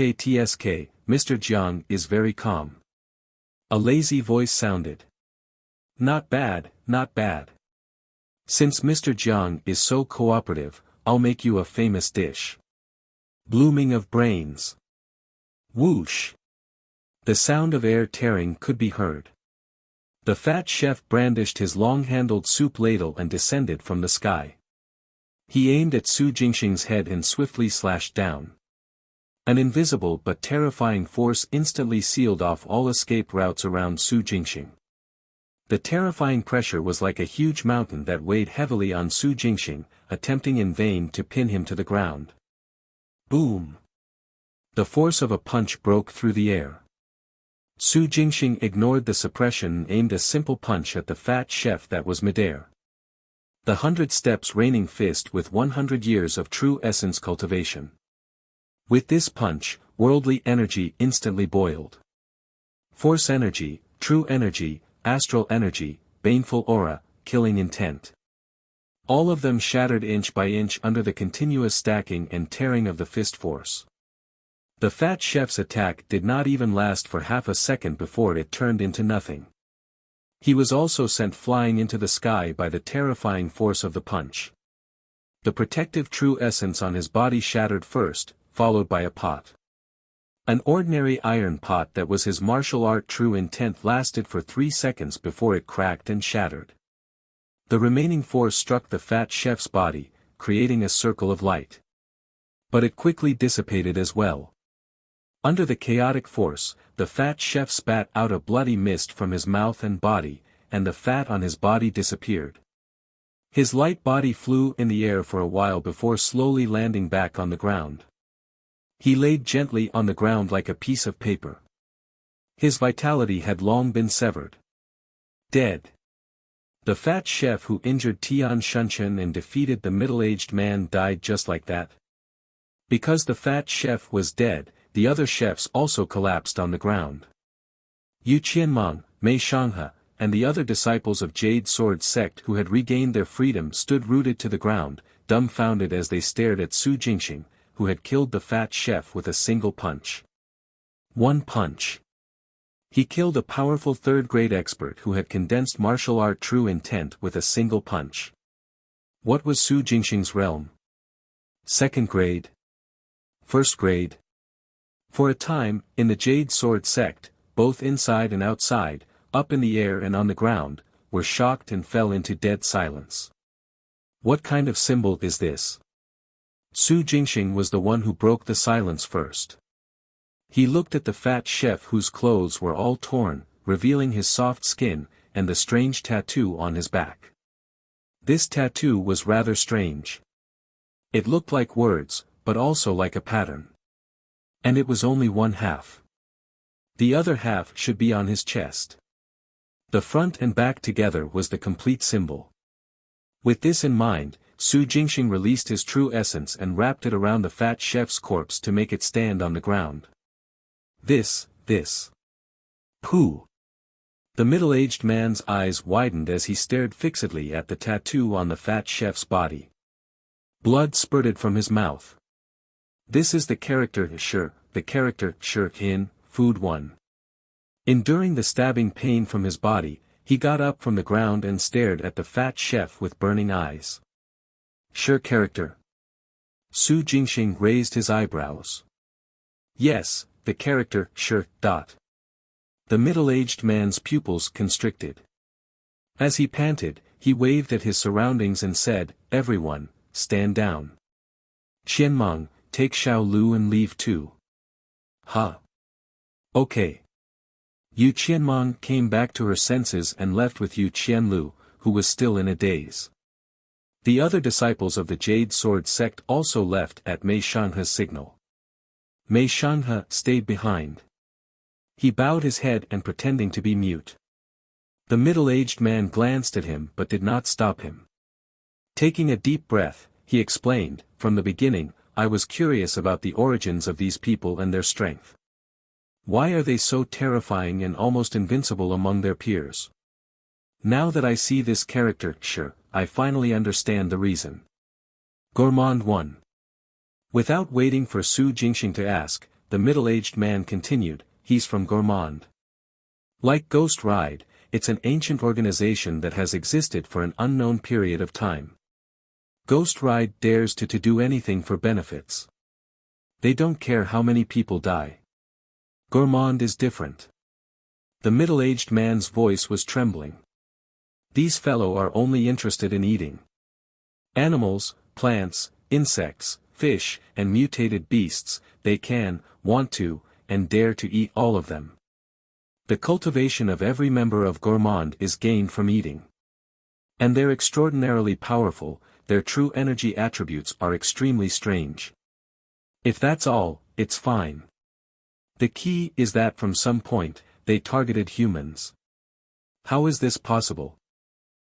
Mr. Jiang is very calm. A lazy voice sounded. Not bad, not bad. Since Mr. Jiang is so cooperative, I'll make you a famous dish. Blooming of brains. Whoosh. The sound of air tearing could be heard. The fat chef brandished his long-handled soup ladle and descended from the sky. He aimed at Su Jingxing's head and swiftly slashed down. An invisible but terrifying force instantly sealed off all escape routes around Su Jingxing. The terrifying pressure was like a huge mountain that weighed heavily on Su Jingxing, attempting in vain to pin him to the ground. Boom! The force of a punch broke through the air. Su Jingxing ignored the suppression and aimed a simple punch at the fat chef that was midair. The 100 steps reigning fist with 100 years of true essence cultivation. With this punch, worldly energy instantly boiled. Force energy, true energy, astral energy, baneful aura, killing intent. All of them shattered inch by inch under the continuous stacking and tearing of the fist force. The fat chef's attack did not even last for half a second before it turned into nothing. He was also sent flying into the sky by the terrifying force of the punch. The protective true essence on his body shattered first, followed by a pot. An ordinary iron pot that was his martial art true intent lasted for 3 seconds before it cracked and shattered. The remaining force struck the fat chef's body, creating a circle of light. But it quickly dissipated as well. Under the chaotic force, the fat chef spat out a bloody mist from his mouth and body, and the fat on his body disappeared. His light body flew in the air for a while before slowly landing back on the ground. He laid gently on the ground like a piece of paper. His vitality had long been severed. Dead. The fat chef who injured Tian Shunchen and defeated the middle-aged man died just like that. Because the fat chef was dead, the other chefs also collapsed on the ground. Yu Qianmong, Mei Shanghe, and the other disciples of Jade Sword sect who had regained their freedom stood rooted to the ground, dumbfounded as they stared at Su Jingxing, who had killed the fat chef with a single punch. One punch. He killed a powerful third-grade expert who had condensed martial art true intent with a single punch. What was Su Jingxing's realm? Second grade? First grade? For a time, in the Jade Sword sect, both inside and outside, up in the air and on the ground, were shocked and fell into dead silence. What kind of symbol is this? Su Jingxing was the one who broke the silence first. He looked at the fat chef whose clothes were all torn, revealing his soft skin, and the strange tattoo on his back. This tattoo was rather strange. It looked like words, but also like a pattern. And it was only one half. The other half should be on his chest. The front and back together was the complete symbol. With this in mind, Su Jingxing released his true essence and wrapped it around the fat chef's corpse to make it stand on the ground. This. Pooh! The middle-aged man's eyes widened as he stared fixedly at the tattoo on the fat chef's body. Blood spurted from his mouth. This is the character in Food 1. Enduring the stabbing pain from his body, he got up from the ground and stared at the fat chef with burning eyes. Character. Su Jingxing raised his eyebrows. Yes, the character, The middle-aged man's pupils constricted. As he panted, he waved at his surroundings and said, "Everyone, stand down. Qianmeng, take Xiao Lu and leave too." "Huh. Okay." Yu Qianmeng came back to her senses and left with Yu Qianlu, who was still in a daze. The other disciples of the Jade Sword sect also left at Mei Shanghe's signal. Mei Shanghe stayed behind. He bowed his head and pretending to be mute. The middle-aged man glanced at him but did not stop him. Taking a deep breath, he explained, "From the beginning, I was curious about the origins of these people and their strength. Why are they so terrifying and almost invincible among their peers? Now that I see this character, I finally understand the reason." Gourmand 1. Without waiting for Su Jingxing to ask, the middle-aged man continued, "He's from Gourmand. Like Ghost Ride, it's an ancient organization that has existed for an unknown period of time. Ghost Ride dares to do anything for benefits. They don't care how many people die. Gourmand is different." The middle-aged man's voice was trembling. "These fellow are only interested in eating. Animals, plants, insects, fish, and mutated beasts, they can, want to, and dare to eat all of them. The cultivation of every member of Gourmand is gained from eating. And they're extraordinarily powerful, their true energy attributes are extremely strange. If that's all, it's fine. The key is that from some point, they targeted humans. How is this possible?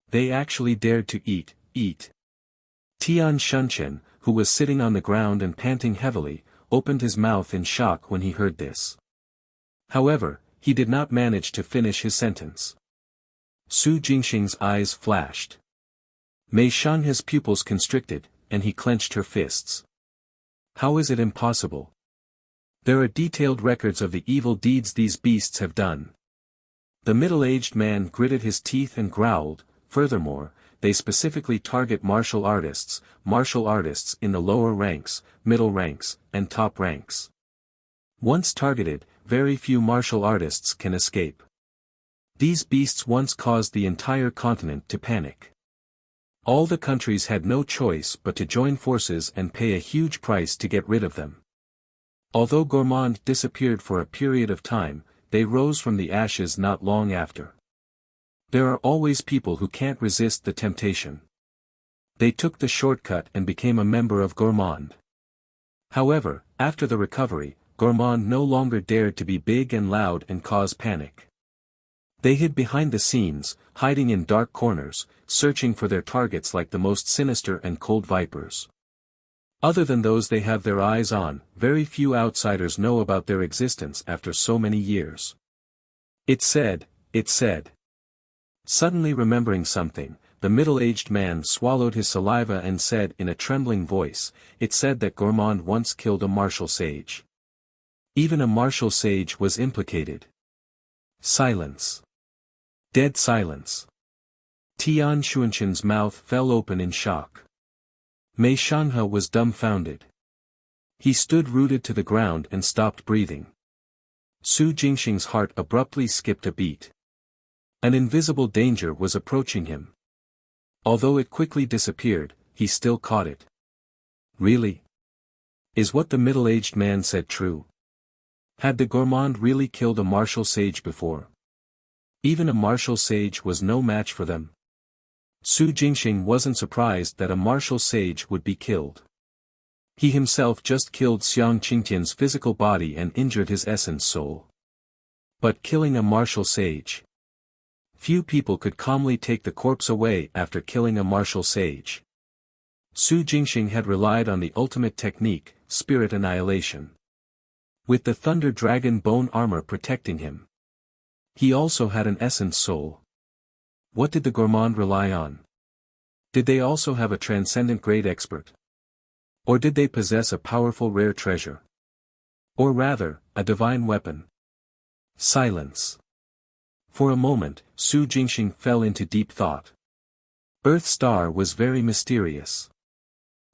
They actually dared to eat. Tian Shunchen, who was sitting on the ground and panting heavily, opened his mouth in shock when he heard this. However, he did not manage to finish his sentence. Su Jingxing's eyes flashed. Mei Shanghe's pupils constricted, and he clenched her fists. How is it impossible? There are detailed records of the evil deeds these beasts have done. The middle-aged man gritted his teeth and growled, "Furthermore, they specifically target martial artists in the lower ranks, middle ranks, and top ranks. Once targeted, very few martial artists can escape. These beasts once caused the entire continent to panic. All the countries had no choice but to join forces and pay a huge price to get rid of them. Although Gourmand disappeared for a period of time, they rose from the ashes not long after. There are always people who can't resist the temptation. They took the shortcut and became a member of Gourmand. However, after the recovery, Gourmand no longer dared to be big and loud and cause panic. They hid behind the scenes, hiding in dark corners, searching for their targets like the most sinister and cold vipers. Other than those they have their eyes on, very few outsiders know about their existence after so many years." It said. Suddenly remembering something, the middle-aged man swallowed his saliva and said in a trembling voice, "It said that Gourmand once killed a martial sage. Even a martial sage was implicated." Silence. Dead silence. Tian Xuanqian's mouth fell open in shock. Mei Shanghe was dumbfounded. He stood rooted to the ground and stopped breathing. Su Jingxing's heart abruptly skipped a beat. An invisible danger was approaching him. Although it quickly disappeared, he still caught it. Really? Is what the middle-aged man said true? Had the Gourmand really killed a martial sage before? Even a martial sage was no match for them. Su Jingxing wasn't surprised that a martial sage would be killed. He himself just killed Xiang Qingtian's physical body and injured his essence soul. But killing a martial sage? Few people could calmly take the corpse away after killing a martial sage. Su Jingxing had relied on the ultimate technique, spirit annihilation. With the Thunder Dragon bone armor protecting him. He also had an essence soul. What did the Gourmand rely on? Did they also have a transcendent grade expert? Or did they possess a powerful rare treasure? Or rather, a divine weapon? Silence. For a moment, Su Jingxing fell into deep thought. Earth Star was very mysterious.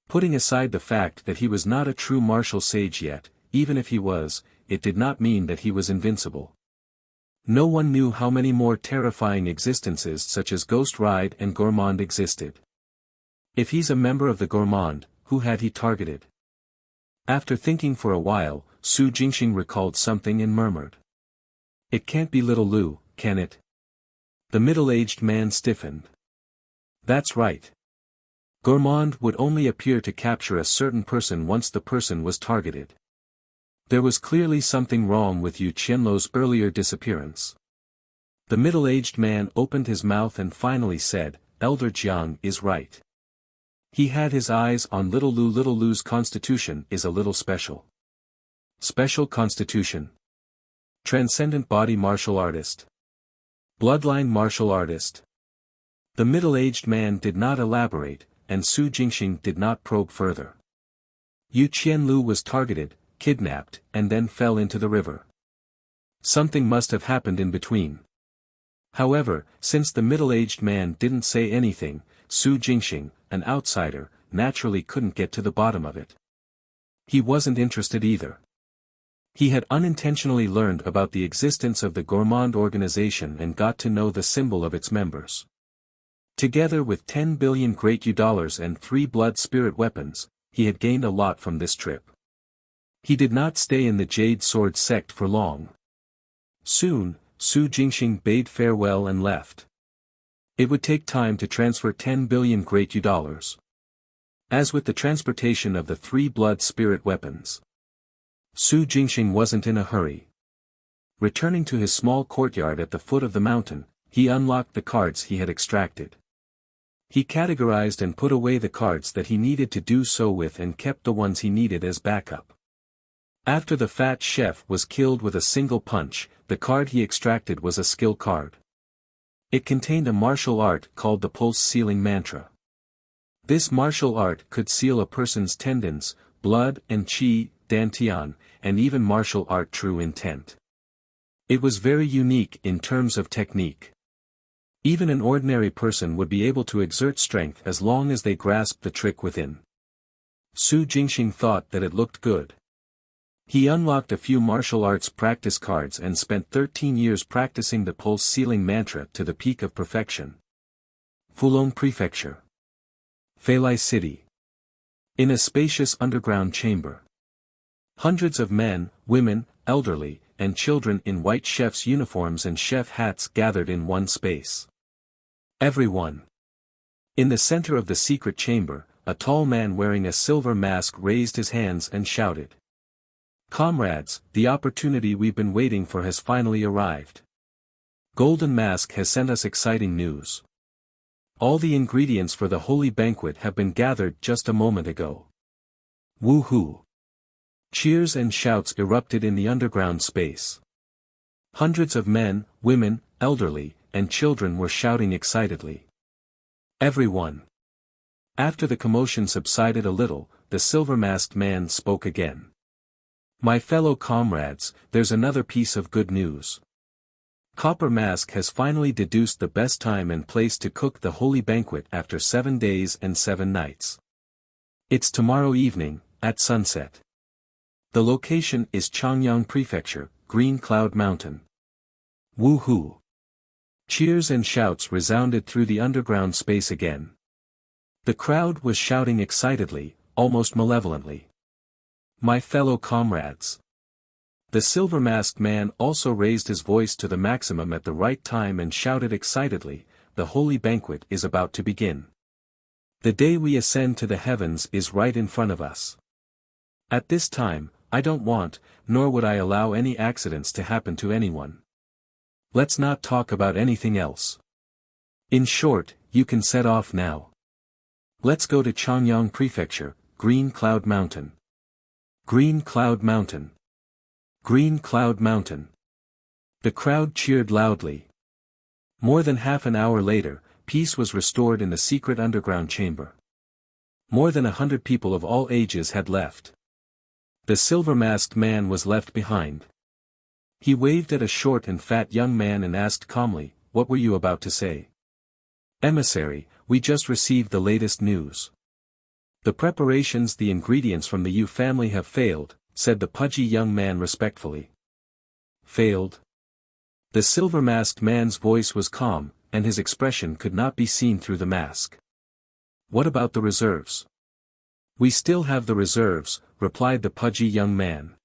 Putting aside the fact that he was not a true martial sage yet, even if he was, it did not mean that he was invincible. No one knew how many more terrifying existences such as Ghost Ride and Gourmand existed. If he's a member of the Gourmand, who had he targeted? After thinking for a while, Su Jingxing recalled something and murmured. "It can't be little Lu, can it?" The middle-aged man stiffened. "That's right. Gourmand would only appear to capture a certain person once the person was targeted. There was clearly something wrong with Yu Qianlou's earlier disappearance." The middle-aged man opened his mouth and finally said, "Elder Jiang is right. He had his eyes on little Lu. Little Lu's constitution is a little special." Special constitution. Transcendent body martial artist. Bloodline martial artist. The middle-aged man did not elaborate, and Su Jingxing did not probe further. Yu Qianlu was targeted, kidnapped, and then fell into the river. Something must have happened in between. However, since the middle-aged man didn't say anything, Su Jingxing, an outsider, naturally couldn't get to the bottom of it. He wasn't interested either. He had unintentionally learned about the existence of the Gourmand organization and got to know the symbol of its members. Together with 10 billion great U-dollars and 3 blood spirit weapons, he had gained a lot from this trip. He did not stay in the Jade Sword sect for long. Soon, Su Jingxing bade farewell and left. It would take time to transfer 10 billion great U-dollars. As with the transportation of the 3 blood spirit weapons. Su Jingxing wasn't in a hurry. Returning to his small courtyard at the foot of the mountain, he unlocked the cards he had extracted. He categorized and put away the cards that he needed to do so with and kept the ones he needed as backup. After the fat chef was killed with a single punch, the card he extracted was a skill card. It contained a martial art called the Pulse Sealing Mantra. This martial art could seal a person's tendons, blood and qi, dantian, and even martial art true intent. It was very unique in terms of technique. Even an ordinary person would be able to exert strength as long as they grasped the trick within. Su Jingxing thought that it looked good. He unlocked a few martial arts practice cards and spent 13 years practicing the Pulse Sealing Mantra to the peak of perfection. Fulong Prefecture. Feilai City. In a spacious underground chamber. Hundreds of men, women, elderly, and children in white chef's uniforms and chef hats gathered in one space. Everyone. In the center of the secret chamber, a tall man wearing a silver mask raised his hands and shouted. "Comrades, the opportunity we've been waiting for has finally arrived. Golden Mask has sent us exciting news. All the ingredients for the holy banquet have been gathered just a moment ago." Woohoo! Cheers and shouts erupted in the underground space. Hundreds of men, women, elderly, and children were shouting excitedly. Everyone. After the commotion subsided a little, the silver-masked man spoke again. My fellow comrades, there's another piece of good news. Copper Mask has finally deduced the best time and place to cook the holy banquet after 7 days and 7 nights. It's tomorrow evening, at sunset. The location is Changyang Prefecture, Green Cloud Mountain. Woohoo! Cheers and shouts resounded through the underground space again. The crowd was shouting excitedly, almost malevolently. My fellow comrades. The silver-masked man also raised his voice to the maximum at the right time and shouted excitedly, the holy banquet is about to begin. The day we ascend to the heavens is right in front of us. At this time, I don't want, nor would I allow any accidents to happen to anyone. Let's not talk about anything else. In short, you can set off now. Let's go to Changyang Prefecture, Green Cloud Mountain. Green Cloud Mountain. Green Cloud Mountain. The crowd cheered loudly. More than half an hour later, peace was restored in the secret underground chamber. More than 100 people of all ages had left. The silver-masked man was left behind. He waved at a short and fat young man and asked calmly, "What were you about to say?" "Emissary, we just received the latest news. The preparations, the ingredients from the Yu family have failed," said the pudgy young man respectfully. Failed? The silver-masked man's voice was calm, and his expression could not be seen through the mask. "What about the reserves?" "We still have the reserves," replied the pudgy young man.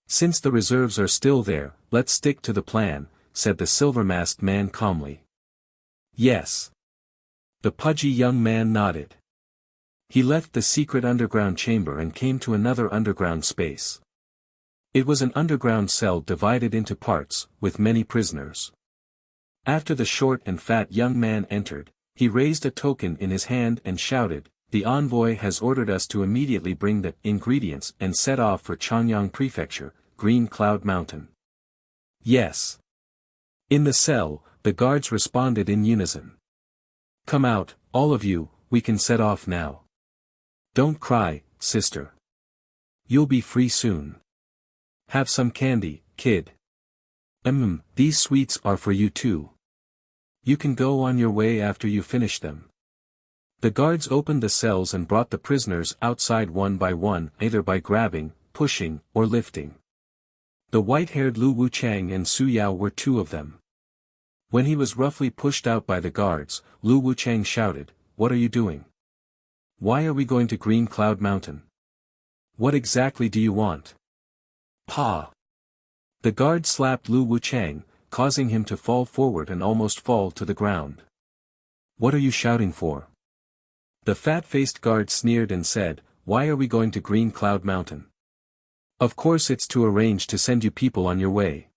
"Since the reserves are still there, let's stick to the plan," said the silver-masked man calmly. "Yes." The pudgy young man nodded. He left the secret underground chamber and came to another underground space. It was an underground cell divided into parts, with many prisoners. After the short and fat young man entered, he raised a token in his hand and shouted, "The envoy has ordered us to immediately bring the ingredients and set off for Changyang Prefecture, Green Cloud Mountain." "Yes." In the cell, the guards responded in unison. "Come out, all of you, we can set off now. Don't cry, sister. You'll be free soon. Have some candy, kid. These sweets are for you too. You can go on your way after you finish them." The guards opened the cells and brought the prisoners outside one by one, either by grabbing, pushing, or lifting. The white-haired Lu Wuchang and Su Yao were 2 of them. When he was roughly pushed out by the guards, Lu Wuchang shouted, "What are you doing? Why are we going to Green Cloud Mountain? What exactly do you want?" "Pa!" The guard slapped Lu Wuchang, causing him to fall forward and almost fall to the ground. "What are you shouting for?" The fat-faced guard sneered and said, "Why are we going to Green Cloud Mountain? Of course it's to arrange to send you people on your way.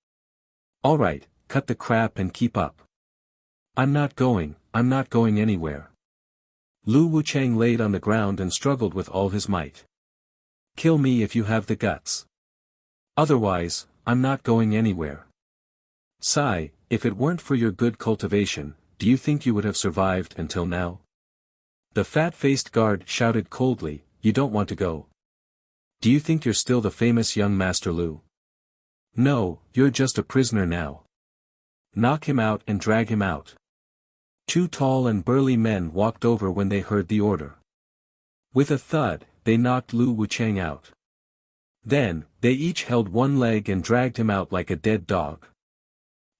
All right, cut the crap and keep up." I'm not going anywhere." Lu Wuchang laid on the ground and struggled with all his might. "Kill me if you have the guts. Otherwise, I'm not going anywhere. Sai, if it weren't for your good cultivation, do you think you would have survived until now?" The fat-faced guard shouted coldly, "You don't want to go? Do you think you're still the famous young Master Lu? No, you're just a prisoner now. Knock him out and drag him out." 2 tall and burly men walked over when they heard the order. With a thud, they knocked Lu Wuchang out. Then, they each held one leg and dragged him out like a dead dog.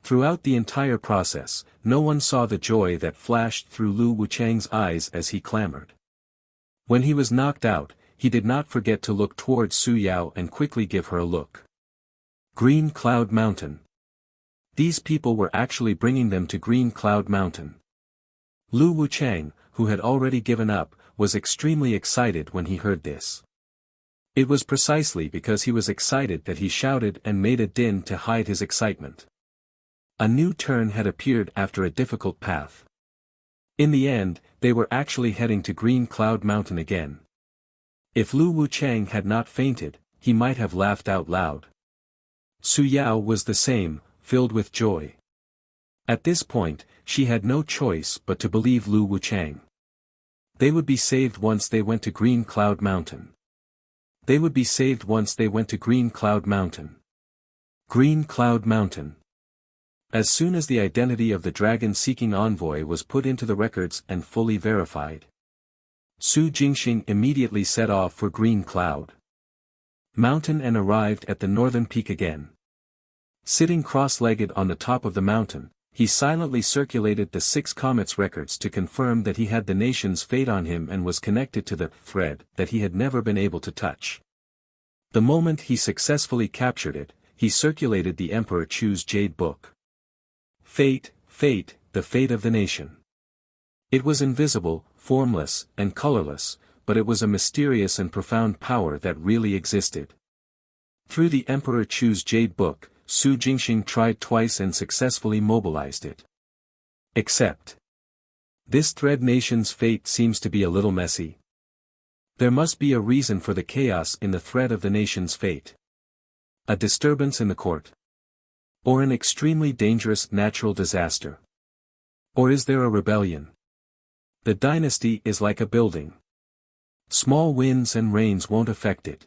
Throughout the entire process, no one saw the joy that flashed through Lu Wuchang's eyes as he clamored. When he was knocked out, he did not forget to look towards Su Yao and quickly give her a look. Green Cloud Mountain. These people were actually bringing them to Green Cloud Mountain. Lu Wuchang, who had already given up, was extremely excited when he heard this. It was precisely because he was excited that he shouted and made a din to hide his excitement. A new turn had appeared after a difficult path. In the end, they were actually heading to Green Cloud Mountain again. If Lu Wuchang had not fainted, he might have laughed out loud. Su Yao was the same, filled with joy. At this point, she had no choice but to believe Lu Wuchang. They would be saved once they went to Green Cloud Mountain. They would be saved once they went to Green Cloud Mountain. Green Cloud Mountain. As soon as the identity of the dragon-seeking envoy was put into the records and fully verified, Su Jingxing immediately set off for Green Cloud Mountain and arrived at the northern peak again. Sitting cross-legged on the top of the mountain, he silently circulated the 6 comets records to confirm that he had the nation's fate on him and was connected to the thread that he had never been able to touch. The moment he successfully captured it, he circulated the Emperor Chu's Jade Book. Fate, fate, the fate of the nation. It was invisible, formless, and colorless, but it was a mysterious and profound power that really existed. Through the Emperor Chu's Jade Book, Su Jingxing tried twice and successfully mobilized it. Except this thread nation's fate seems to be a little messy. There must be a reason for the chaos in the thread of the nation's fate. A disturbance in the court? Or an extremely dangerous natural disaster? Or is there a rebellion? The dynasty is like a building. Small winds and rains won't affect it.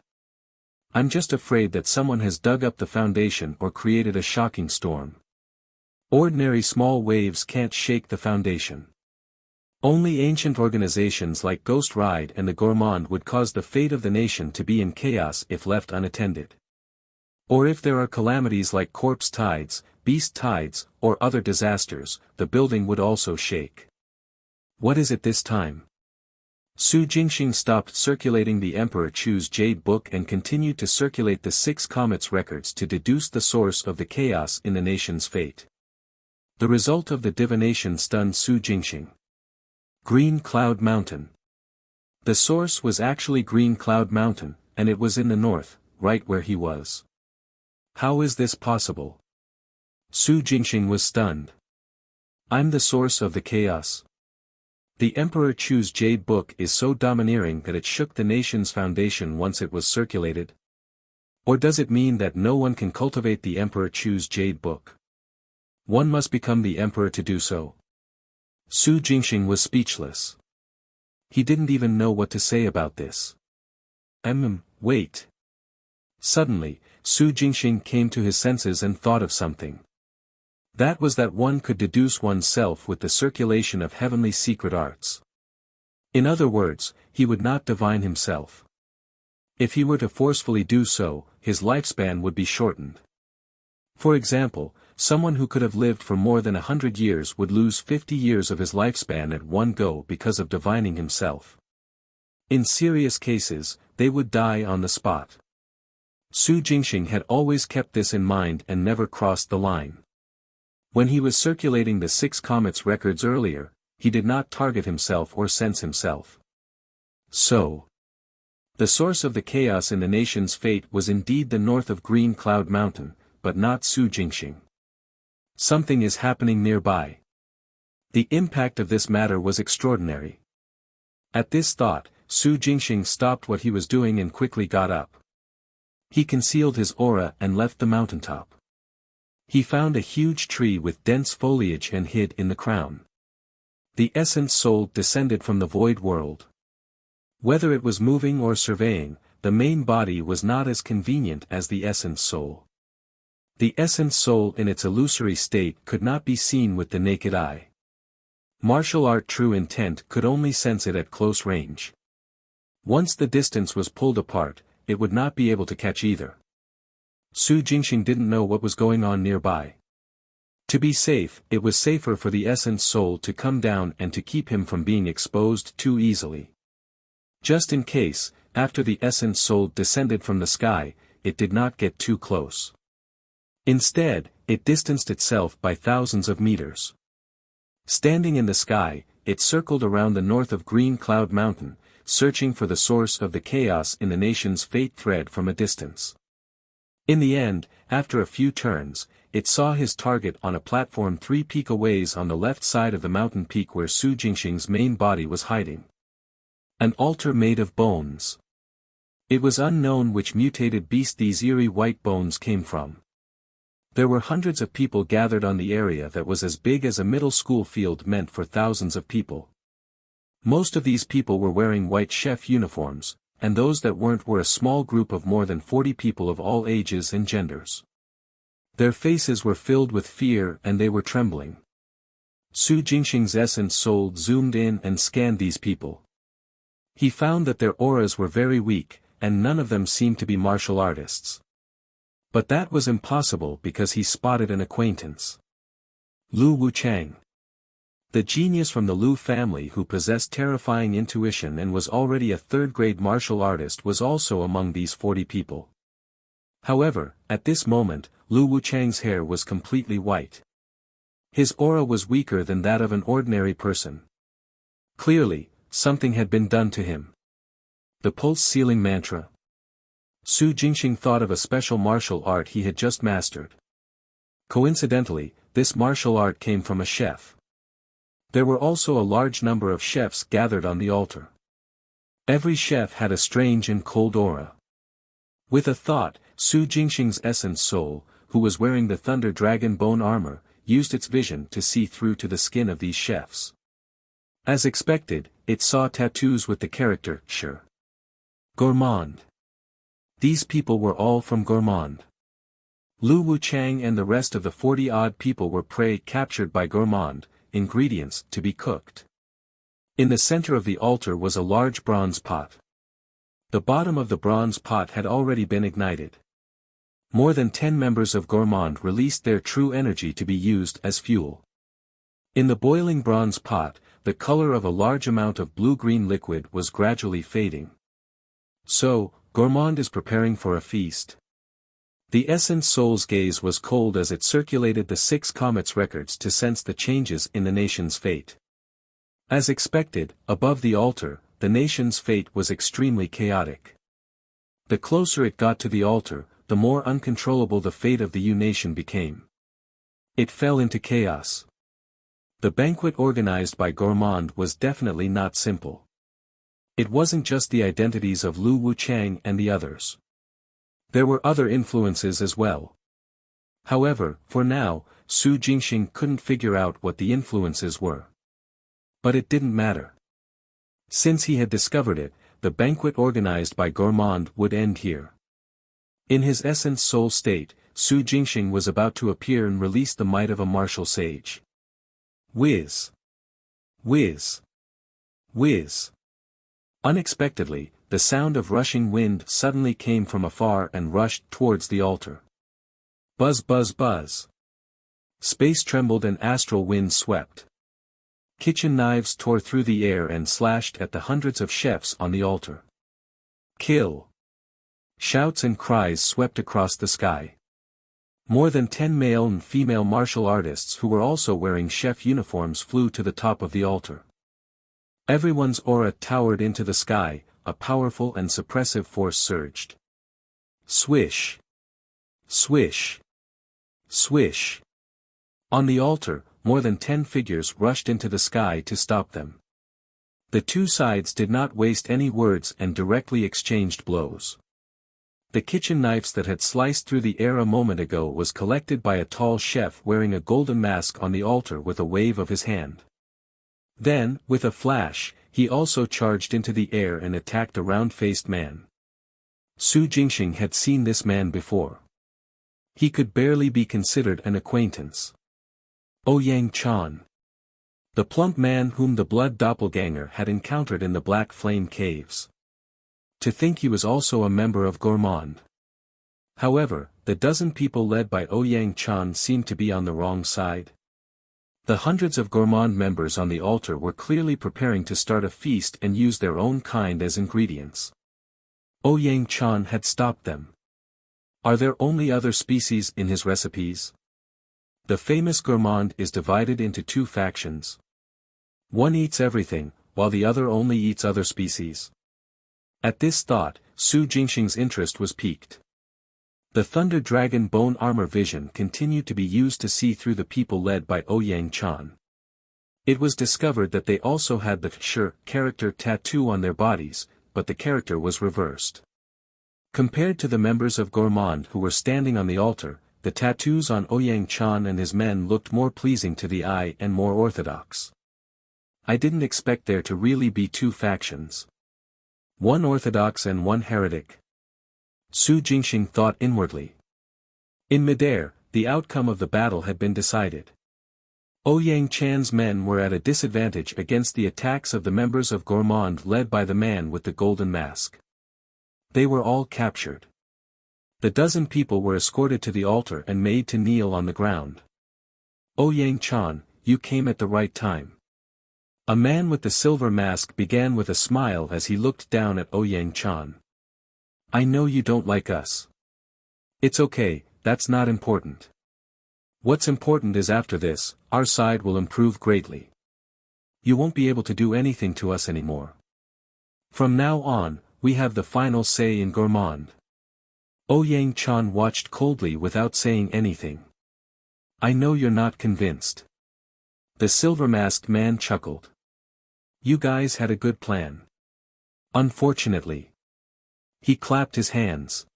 I'm just afraid that someone has dug up the foundation or created a shocking storm. Ordinary small waves can't shake the foundation. Only ancient organizations like Ghost Ride and the Gourmand would cause the fate of the nation to be in chaos if left unattended. Or if there are calamities like corpse tides, beast tides, or other disasters, the building would also shake. What is it this time? Su Jingxing stopped circulating the Emperor Chu's Jade Book and continued to circulate the 6 comets records to deduce the source of the chaos in the nation's fate. The result of the divination stunned Su Jingxing. Green Cloud Mountain. The source was actually Green Cloud Mountain, and it was in the north, right where he was. How is this possible? Su Jingxing was stunned. I'm the source of the chaos. The Emperor Chu's Jade Book is so domineering that it shook the nation's foundation once it was circulated? Or does it mean that no one can cultivate the Emperor Chu's Jade Book? One must become the emperor to do so. Su Jingxing was speechless. He didn't even know what to say about this. Wait. Suddenly, Su Jingxing came to his senses and thought of something. That was that one could deduce oneself with the circulation of heavenly secret arts. In other words, he would not divine himself. If he were to forcefully do so, his lifespan would be shortened. For example, someone who could have lived for more than 100 years would lose 50 years of his lifespan at one go because of divining himself. In serious cases, they would die on the spot. Su Jingxing had always kept this in mind and never crossed the line. When he was circulating the 6 comets records earlier, he did not target himself or sense himself. So, the source of the chaos in the nation's fate was indeed the north of Green Cloud Mountain, but not Su Jingxing. Something is happening nearby. The impact of this matter was extraordinary. At this thought, Su Jingxing stopped what he was doing and quickly got up. He concealed his aura and left the mountaintop. He found a huge tree with dense foliage and hid in the crown. The essence soul descended from the void world. Whether it was moving or surveying, the main body was not as convenient as the essence soul. The essence soul in its illusory state could not be seen with the naked eye. Martial art true intent could only sense it at close range. Once the distance was pulled apart, it would not be able to catch either. Su Jingxing didn't know what was going on nearby. To be safe, it was safer for the essence soul to come down and to keep him from being exposed too easily. Just in case, after the essence soul descended from the sky, it did not get too close. Instead, it distanced itself by thousands of meters. Standing in the sky, it circled around the north of Green Cloud Mountain, searching for the source of the chaos in the nation's fate thread from a distance. In the end, after a few turns, it saw his target on a platform 3 peak away on the left side of the mountain peak where Su Jingxing's main body was hiding. An altar made of bones. It was unknown which mutated beast these eerie white bones came from. There were hundreds of people gathered on the area that was as big as a middle school field meant for thousands of people. Most of these people were wearing white chef uniforms, and those that weren't were a small group of more than 40 people of all ages and genders. Their faces were filled with fear and they were trembling. Su Jingxing's essence soul zoomed in and scanned these people. He found that their auras were very weak, and none of them seemed to be martial artists. But that was impossible because he spotted an acquaintance. Lu Wuchang. The genius from the Lu family who possessed terrifying intuition and was already a third-grade martial artist was also among these 40 people. However, at this moment, Lu Wuchang's hair was completely white. His aura was weaker than that of an ordinary person. Clearly, something had been done to him. The pulse-sealing mantra. Su Jingxing thought of a special martial art he had just mastered. Coincidentally, this martial art came from a chef. There were also a large number of chefs gathered on the altar. Every chef had a strange and cold aura. With a thought, Su Jingxing's essence soul, who was wearing the Thunder Dragon bone armor, used its vision to see through to the skin of these chefs. As expected, it saw tattoos with the character Sure. Gourmand. These people were all from Gourmand. Lu Wuchang and the rest of the 40-odd people were prey captured by Gourmand, ingredients to be cooked. In the center of the altar was a large bronze pot. The bottom of the bronze pot had already been ignited. More than 10 members of Gourmand released their true energy to be used as fuel. In the boiling bronze pot, the color of a large amount of blue-green liquid was gradually fading. So, Gourmand is preparing for a feast. The essence soul's gaze was cold as it circulated the 6 comets records to sense the changes in the nation's fate. As expected, above the altar, the nation's fate was extremely chaotic. The closer it got to the altar, the more uncontrollable the fate of the Yu nation became. It fell into chaos. The banquet organized by Gourmand was definitely not simple. It wasn't just the identities of Lu Wuchang and the others. There were other influences as well. However, for now, Su Jingxing couldn't figure out what the influences were. But it didn't matter. Since he had discovered it, the banquet organized by Gourmand would end here. In his essence soul state, Su Jingxing was about to appear and release the might of a martial sage. Whiz! Whiz! Whiz! Unexpectedly, the sound of rushing wind suddenly came from afar and rushed towards the altar. Buzz buzz buzz. Space trembled and astral winds swept. Kitchen knives tore through the air and slashed at the hundreds of chefs on the altar. Kill! Shouts and cries swept across the sky. More than 10 male and female martial artists who were also wearing chef uniforms flew to the top of the altar. Everyone's aura towered into the sky, a powerful and suppressive force surged. Swish! Swish! Swish! On the altar, more than 10 figures rushed into the sky to stop them. The two sides did not waste any words and directly exchanged blows. The kitchen knives that had sliced through the air a moment ago was collected by a tall chef wearing a golden mask on the altar with a wave of his hand. Then, with a flash, he also charged into the air and attacked a round-faced man. Su Jingxing had seen this man before. He could barely be considered an acquaintance. Ouyang Chan. The plump man whom the blood doppelganger had encountered in the Black Flame Caves. To think he was also a member of Gourmand. However, the dozen people led by Ouyang Chan seemed to be on the wrong side. The hundreds of Gourmand members on the altar were clearly preparing to start a feast and use their own kind as ingredients. Ouyang Chan had stopped them. Are there only other species in his recipes? The famous Gourmand is divided into 2 factions. One eats everything, while the other only eats other species. At this thought, Su Jingxing's interest was piqued. The Thunder Dragon bone armor vision continued to be used to see through the people led by Ouyang Chan. It was discovered that they also had the Sure character tattoo on their bodies, but the character was reversed. Compared to the members of Gourmand who were standing on the altar, the tattoos on Ouyang Chan and his men looked more pleasing to the eye and more orthodox. I didn't expect there to really be two factions. One orthodox and one heretic. Su Jingxing thought inwardly. In midair, the outcome of the battle had been decided. Ouyang Chan's men were at a disadvantage against the attacks of the members of Gourmand led by the man with the golden mask. They were all captured. The dozen people were escorted to the altar and made to kneel on the ground. Ouyang Chan, you came at the right time. A man with the silver mask began with a smile as he looked down at Ouyang Chan. I know you don't like us. It's okay, that's not important. What's important is after this, our side will improve greatly. You won't be able to do anything to us anymore. From now on, we have the final say in Gourmand. Ouyang Chan watched coldly without saying anything. I know you're not convinced. The silver-masked man chuckled. You guys had a good plan. Unfortunately. He clapped his hands.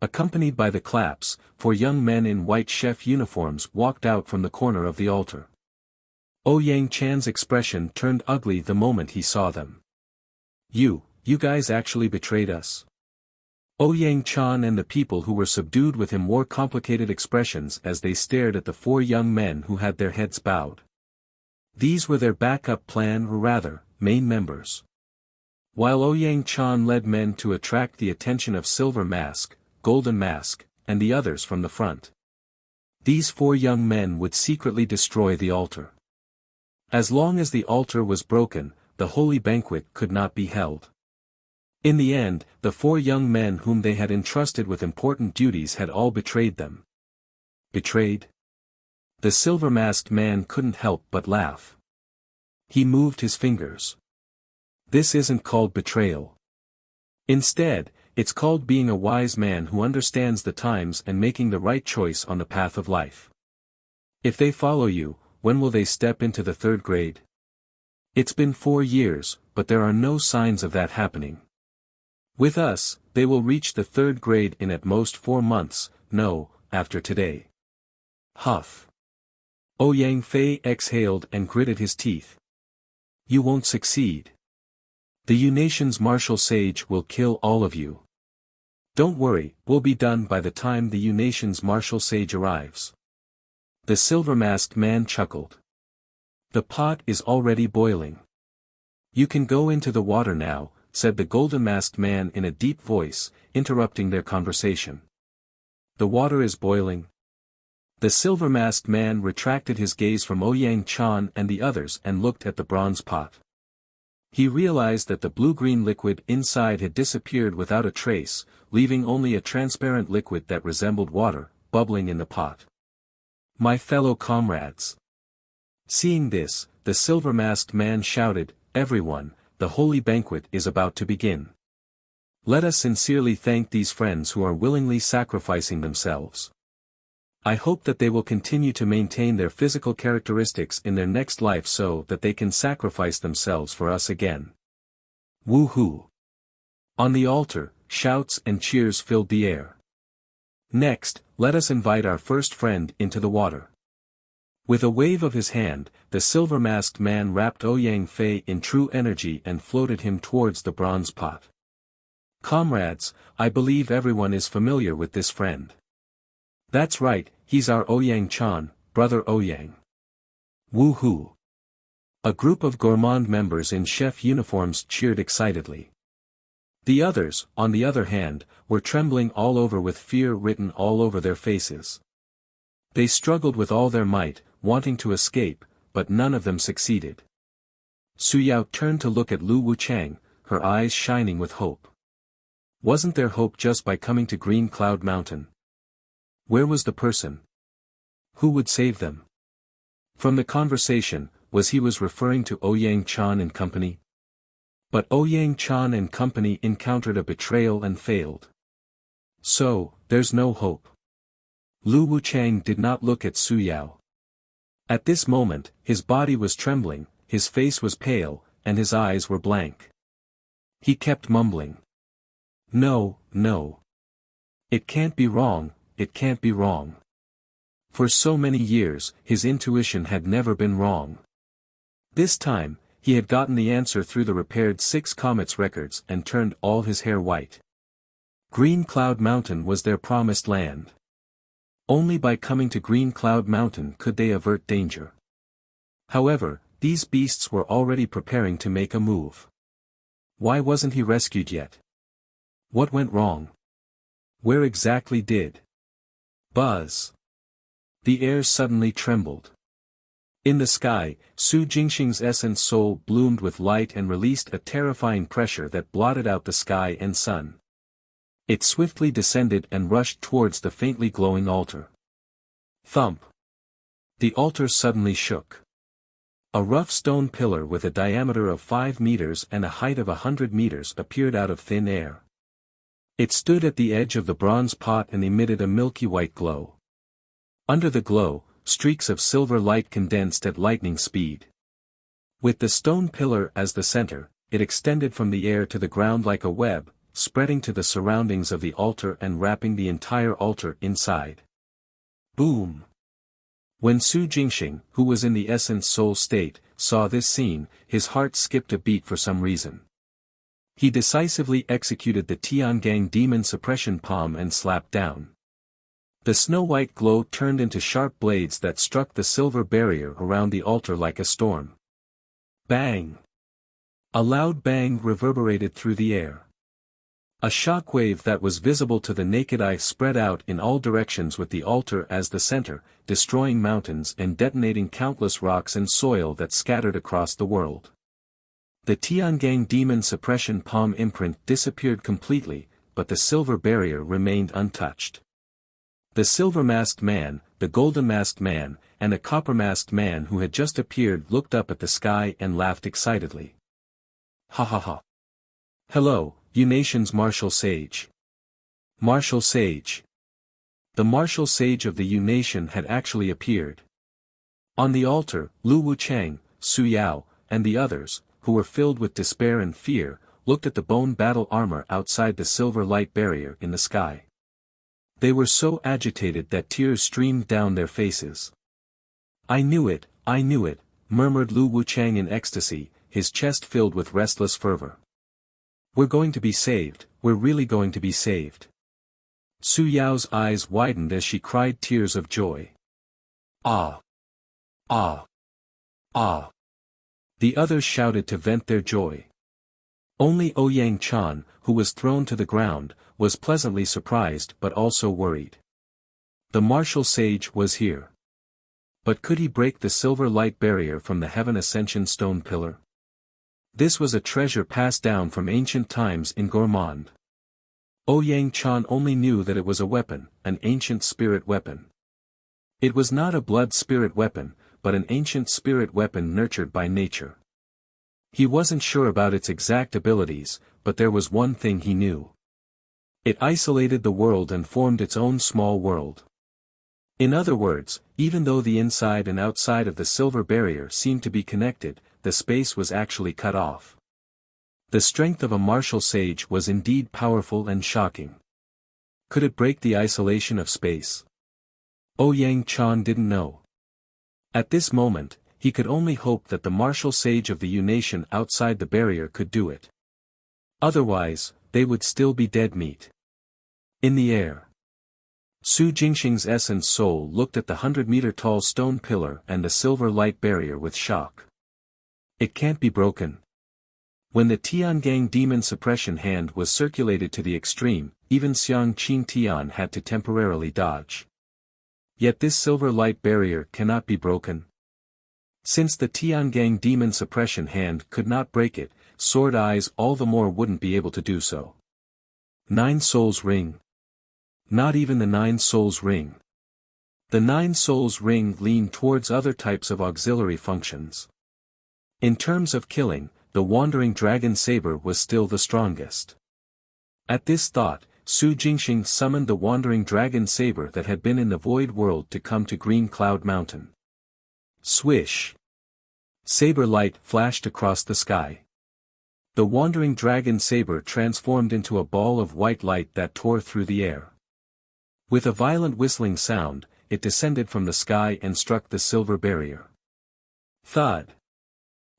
Accompanied by the claps, 4 young men in white chef uniforms walked out from the corner of the altar. Ouyang Chan's expression turned ugly the moment he saw them. You guys actually betrayed us? Ouyang Chan and the people who were subdued with him wore complicated expressions as they stared at the 4 young men who had their heads bowed. These were their backup plan, or rather, main members. While Ouyang Chan led men to attract the attention of Silver Mask, Golden Mask, and the others from the front. These 4 young men would secretly destroy the altar. As long as the altar was broken, the holy banquet could not be held. In the end, the 4 young men whom they had entrusted with important duties had all betrayed them. Betrayed? The silver-masked man couldn't help but laugh. He moved his fingers. This isn't called betrayal. Instead, it's called being a wise man who understands the times and making the right choice on the path of life. If they follow you, when will they step into the 3rd grade? It's been 4 years, but there are no signs of that happening. With us, they will reach the 3rd grade in at most 4 months, no, after today. Huff. Ouyang Fei exhaled and gritted his teeth. You won't succeed. The U-Nation's martial sage will kill all of you. Don't worry, we'll be done by the time the U-Nation's martial sage arrives. The silver-masked man chuckled. The pot is already boiling. You can go into the water now, said the golden-masked man in a deep voice, interrupting their conversation. The water is boiling. The silver-masked man retracted his gaze from Ouyang Chan and the others and looked at the bronze pot. He realized that the blue-green liquid inside had disappeared without a trace, leaving only a transparent liquid that resembled water, bubbling in the pot. My fellow comrades. Seeing this, the silver-masked man shouted, Everyone, the holy banquet is about to begin. Let us sincerely thank these friends who are willingly sacrificing themselves. I hope that they will continue to maintain their physical characteristics in their next life so that they can sacrifice themselves for us again. Woo-hoo! On the altar, shouts and cheers filled the air. Next, let us invite our first friend into the water. With a wave of his hand, the silver-masked man wrapped Ouyang Fei in true energy and floated him towards the bronze pot. Comrades, I believe everyone is familiar with this friend. That's right, he's our Ouyang Chan, brother Ouyang. Woo-hoo! A group of Gourmand members in chef uniforms cheered excitedly. The others, on the other hand, were trembling all over with fear written all over their faces. They struggled with all their might, wanting to escape, but none of them succeeded. Su Yao turned to look at Lu Wuchang, her eyes shining with hope. Wasn't there hope just by coming to Green Cloud Mountain? Where was the person? Who would save them? From the conversation, he was referring to Ouyang Chan and company? But Ouyang Chan and company encountered a betrayal and failed. So, there's no hope. Lu Wuchang did not look at Su Yao. At this moment, his body was trembling, his face was pale, and his eyes were blank. He kept mumbling. No, no. It can't be wrong, it can't be wrong. For so many years, his intuition had never been wrong. This time, he had gotten the answer through the repaired 6 comets records and turned all his hair white. Green Cloud Mountain was their promised land. Only by coming to Green Cloud Mountain could they avert danger. However, these beasts were already preparing to make a move. Why wasn't he rescued yet? What went wrong? Where exactly did? Buzz. The air suddenly trembled. In the sky, Su Jingxing's essence soul bloomed with light and released a terrifying pressure that blotted out the sky and sun. It swiftly descended and rushed towards the faintly glowing altar. Thump. The altar suddenly shook. A rough stone pillar with a diameter of 5 meters and a height of 100 meters appeared out of thin air. It stood at the edge of the bronze pot and emitted a milky white glow. Under the glow, streaks of silver light condensed at lightning speed. With the stone pillar as the center, it extended from the air to the ground like a web, spreading to the surroundings of the altar and wrapping the entire altar inside. Boom! When Su Jingxing, who was in the essence soul state, saw this scene, his heart skipped a beat for some reason. He decisively executed the Tiangang demon suppression palm and slapped down. The snow-white glow turned into sharp blades that struck the silver barrier around the altar like a storm. Bang! A loud bang reverberated through the air. A shockwave that was visible to the naked eye spread out in all directions with the altar as the center, destroying mountains and detonating countless rocks and soil that scattered across the world. The Tiangang demon suppression palm imprint disappeared completely, but the silver barrier remained untouched. The silver-masked man, the golden-masked man, and a copper-masked man who had just appeared looked up at the sky and laughed excitedly. Ha ha ha. Hello, you nation's martial sage. Martial sage. The martial sage of the Yu nation had actually appeared. On the altar, Lu Wuchang, Su Yao, and the others, who were filled with despair and fear, looked at the bone battle armor outside the silver light barrier in the sky. They were so agitated that tears streamed down their faces. I knew it, murmured Lu Wuchang in ecstasy, his chest filled with restless fervor. We're going to be saved, we're really going to be saved. Su Yao's eyes widened as she cried tears of joy. Ah! Ah! Ah! The others shouted to vent their joy. Only Ouyang Chan, who was thrown to the ground, was pleasantly surprised but also worried. The martial sage was here. But could he break the silver light barrier from the heaven ascension stone pillar? This was a treasure passed down from ancient times in Gourmand. Ouyang Chan only knew that it was a weapon, an ancient spirit weapon. It was not a blood spirit weapon, but an ancient spirit weapon nurtured by nature. He wasn't sure about its exact abilities, but there was one thing he knew. It isolated the world and formed its own small world. In other words, even though the inside and outside of the silver barrier seemed to be connected, the space was actually cut off. The strength of a martial sage was indeed powerful and shocking. Could it break the isolation of space? Ouyang Chan didn't know. At this moment, he could only hope that the martial sage of the Yu nation outside the barrier could do it. Otherwise, they would still be dead meat. In the air. Su Jingxing's essence soul looked at the 100-meter-tall stone pillar and the silver light barrier with shock. It can't be broken. When the Tiangang demon suppression hand was circulated to the extreme, even Xiang Qing Tian had to temporarily dodge. Yet this silver light barrier cannot be broken. Since the Tiangang demon suppression hand could not break it, Sword Eyes all the more wouldn't be able to do so. 9 Souls Ring. Not even the 9 Souls Ring. The 9 Souls Ring leaned towards other types of auxiliary functions. In terms of killing, the Wandering Dragon Saber was still the strongest. At this thought, Su Jingxing summoned the Wandering Dragon Saber that had been in the Void World to come to Green Cloud Mountain. Swish! Saber light flashed across the sky. The Wandering Dragon Saber transformed into a ball of white light that tore through the air. With a violent whistling sound, it descended from the sky and struck the silver barrier. Thud.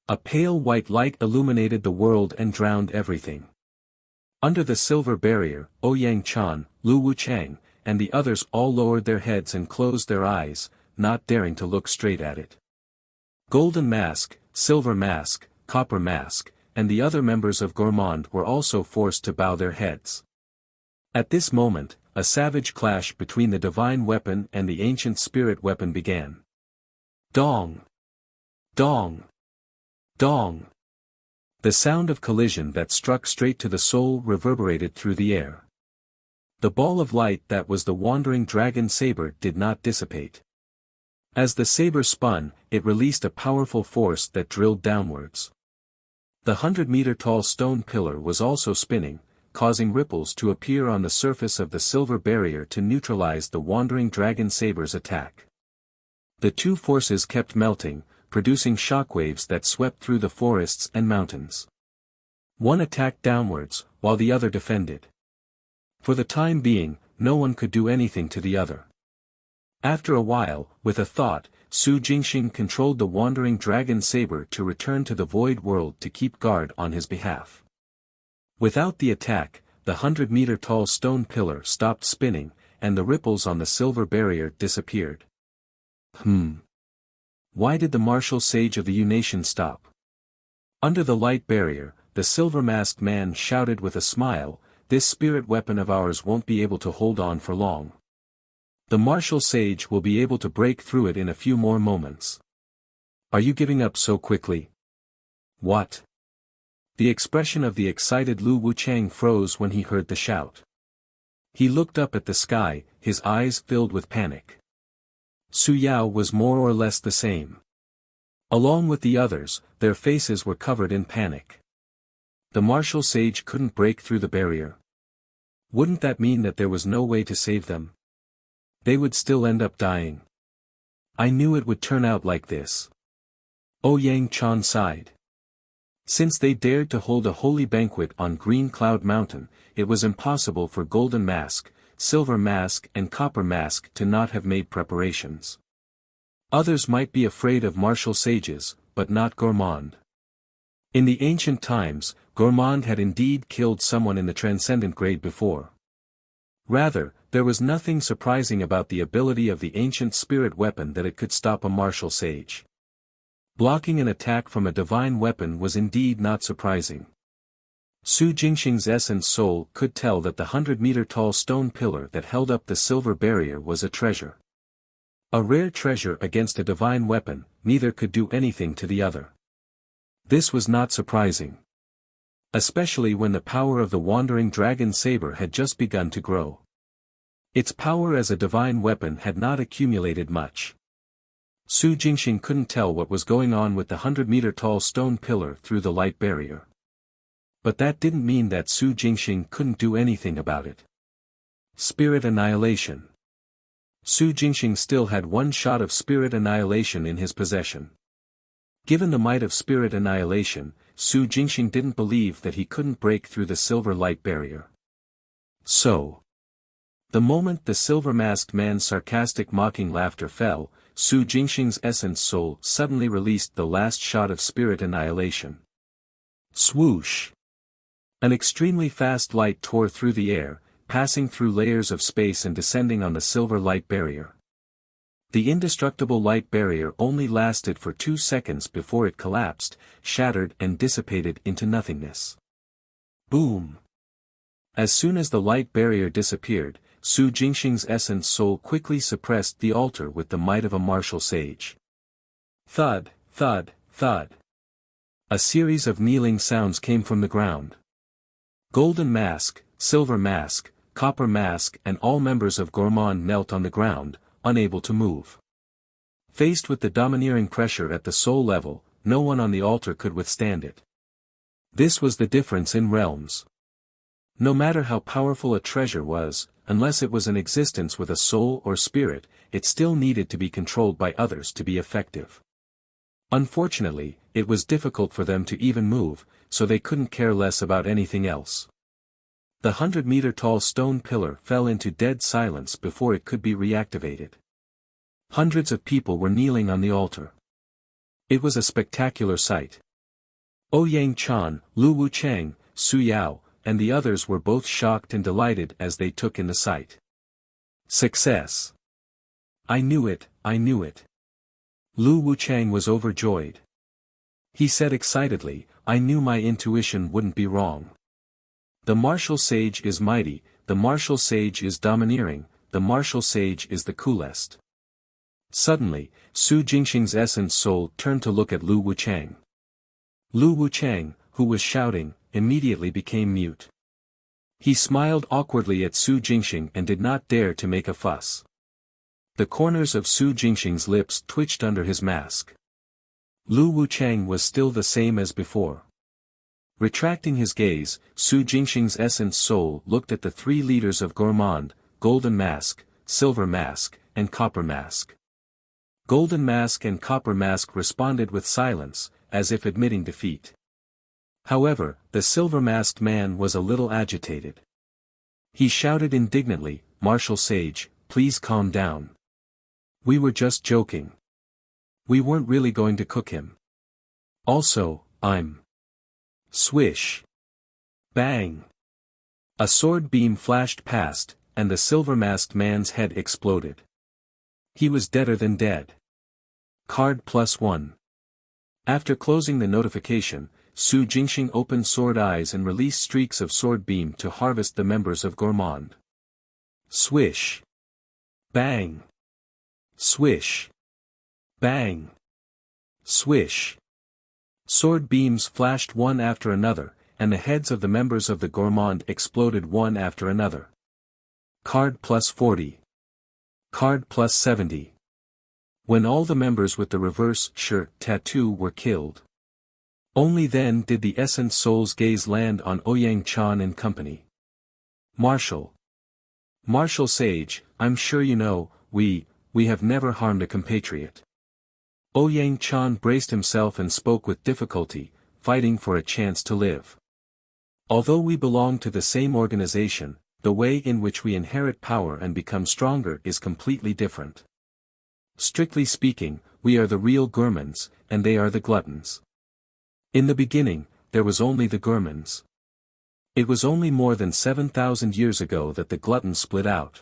A pale white light illuminated the world and drowned everything. Under the silver barrier, Ouyang Chan, Lu Wuchang, and the others all lowered their heads and closed their eyes, not daring to look straight at it. Golden Mask, Silver Mask, Copper Mask, and the other members of Gourmand were also forced to bow their heads. At this moment, a savage clash between the divine weapon and the ancient spirit weapon began. Dong! Dong! Dong! The sound of collision that struck straight to the soul reverberated through the air. The ball of light that was the wandering dragon saber did not dissipate. As the saber spun, it released a powerful force that drilled downwards. The 100-meter-tall stone pillar was also spinning, causing ripples to appear on the surface of the silver barrier to neutralize the wandering dragon saber's attack. The two forces kept melting, producing shockwaves that swept through the forests and mountains. One attacked downwards, while the other defended. For the time being, no one could do anything to the other. After a while, with a thought, Su Jingxing controlled the wandering dragon saber to return to the void world to keep guard on his behalf. Without the attack, the 100-meter-tall stone pillar stopped spinning, and the ripples on the silver barrier disappeared. Why did the martial sage of the U-Nation stop? Under the light barrier, the silver-masked man shouted with a smile, "This spirit weapon of ours won't be able to hold on for long. The martial sage will be able to break through it in a few more moments. Are you giving up so quickly?" What? The expression of the excited Lu Wuchang froze when he heard the shout. He looked up at the sky, his eyes filled with panic. Su Yao was more or less the same. Along with the others, their faces were covered in panic. The martial sage couldn't break through the barrier. Wouldn't that mean that there was no way to save them? They would still end up dying. I knew it would turn out like this. Ouyang Chan sighed. Since they dared to hold a holy banquet on Green Cloud Mountain, it was impossible for Golden Mask, Silver Mask and Copper Mask to not have made preparations. Others might be afraid of martial sages, but not Gourmand. In the ancient times, Gourmand had indeed killed someone in the transcendent grade before. Rather, there was nothing surprising about the ability of the ancient spirit weapon that it could stop a martial sage. Blocking an attack from a divine weapon was indeed not surprising. Su Jingxing's essence soul could tell that the 100-meter-tall stone pillar that held up the silver barrier was a treasure. A rare treasure against a divine weapon, neither could do anything to the other. This was not surprising. Especially when the power of the wandering dragon saber had just begun to grow. Its power as a divine weapon had not accumulated much. Su Jingxing couldn't tell what was going on with the 100-meter-tall stone pillar through the light barrier. But that didn't mean that Su Jingxing couldn't do anything about it. Spirit Annihilation. Su Jingxing still had one shot of Spirit Annihilation in his possession. Given the might of Spirit Annihilation, Su Jingxing didn't believe that he couldn't break through the silver light barrier. So, the moment the silver-masked man's sarcastic mocking laughter fell, Su Jingxing's essence soul suddenly released the last shot of Spirit Annihilation. Swoosh! An extremely fast light tore through the air, passing through layers of space and descending on the silver light barrier. The indestructible light barrier only lasted for 2 seconds before it collapsed, shattered and dissipated into nothingness. Boom! As soon as the light barrier disappeared, Su Jingxing's essence soul quickly suppressed the altar with the might of a martial sage. Thud, thud, thud. A series of kneeling sounds came from the ground. Golden Mask, Silver Mask, Copper Mask and all members of Gourmand knelt on the ground, unable to move. Faced with the domineering pressure at the soul level, no one on the altar could withstand it. This was the difference in realms. No matter how powerful a treasure was, unless it was in existence with a soul or spirit, it still needed to be controlled by others to be effective. Unfortunately, it was difficult for them to even move, so they couldn't care less about anything else. The 100-meter-tall stone pillar fell into dead silence before it could be reactivated. Hundreds of people were kneeling on the altar. It was a spectacular sight. Ouyang Chan, Lu Wuchang, Su Yao, and the others were both shocked and delighted as they took in the sight. Success! I knew it, I knew it. Lu Wuchang was overjoyed. He said excitedly, I knew my intuition wouldn't be wrong. The martial sage is mighty, the martial sage is domineering, the martial sage is the coolest. Suddenly, Su Jingxing's essence soul turned to look at Lu Wuchang. Lu Wuchang, who was shouting, immediately became mute. He smiled awkwardly at Su Jingxing and did not dare to make a fuss. The corners of Su Jingxing's lips twitched under his mask. Lu Wuchang was still the same as before. Retracting his gaze, Su Jingxing's essence soul looked at the three leaders of Gourmand, Golden Mask, Silver Mask, and Copper Mask. Golden Mask and Copper Mask responded with silence, as if admitting defeat. However, the silver-masked man was a little agitated. He shouted indignantly, Martial Sage, please calm down. We were just joking. We weren't really going to cook him. Also, I'm... Swish. Bang. A sword beam flashed past, and the silver-masked man's head exploded. He was deader than dead. Card +1. After closing the notification, Su Jingxing opened sword eyes and released streaks of sword beam to harvest the members of Gourmand. Swish. Bang. Swish. Bang. Swish. Sword beams flashed one after another, and the heads of the members of the Gourmand exploded one after another. Card +40. Card +70. When all the members with the reverse shirt tattoo were killed. Only then did the essence soul's gaze land on Ouyang Chan and company. Martial Sage, I'm sure you know, we have never harmed a compatriot. Ouyang Chan braced himself and spoke with difficulty, fighting for a chance to live. Although we belong to the same organization, the way in which we inherit power and become stronger is completely different. Strictly speaking, we are the real gourmands, and they are the gluttons. In the beginning, there was only the gourmands. It was only more than 7,000 years ago that the glutton split out.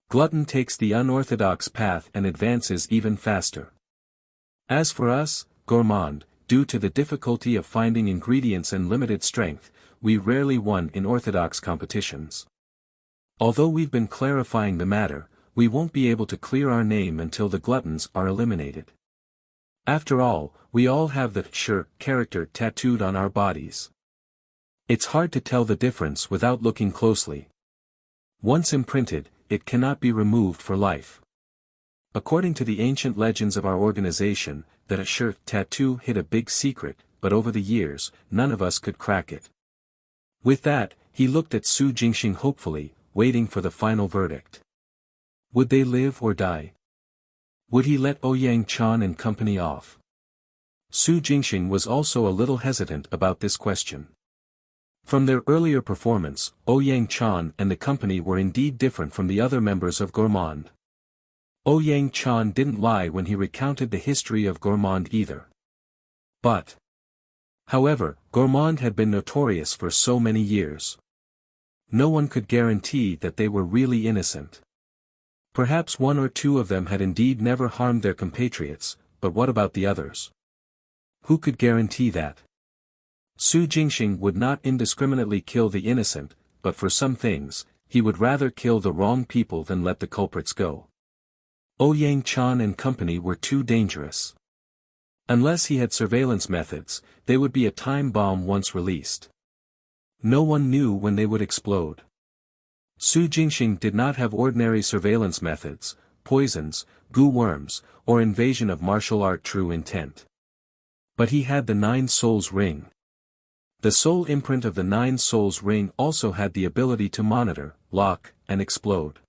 Glutton takes the unorthodox path and advances even faster. As for us, gourmand, due to the difficulty of finding ingredients and limited strength, we rarely won in orthodox competitions. Although we've been clarifying the matter, we won't be able to clear our name until the gluttons are eliminated. After all, we all have the Shur character tattooed on our bodies. It's hard to tell the difference without looking closely. Once imprinted, it cannot be removed for life. According to the ancient legends of our organization, that Shur tattoo hid a big secret, but over the years, none of us could crack it. With that, he looked at Su Jingxing hopefully, waiting for the final verdict. Would they live or die? Would he let Ouyang Chan and company off? Su Jingxing was also a little hesitant about this question. From their earlier performance, Ouyang Chan and the company were indeed different from the other members of Gourmand. Ouyang Chan didn't lie when he recounted the history of Gourmand either. However, Gourmand had been notorious for so many years. No one could guarantee that they were really innocent. Perhaps one or two of them had indeed never harmed their compatriots, but what about the others? Who could guarantee that? Su Jingxing would not indiscriminately kill the innocent, but for some things, he would rather kill the wrong people than let the culprits go. Ouyang Chan and company were too dangerous. Unless he had surveillance methods, they would be a time bomb once released. No one knew when they would explode. Su Jingxing did not have ordinary surveillance methods, poisons, goo worms, or invasion of martial art true intent. But he had the Nine Souls Ring. The soul imprint of the Nine Souls Ring also had the ability to monitor, lock, and explode.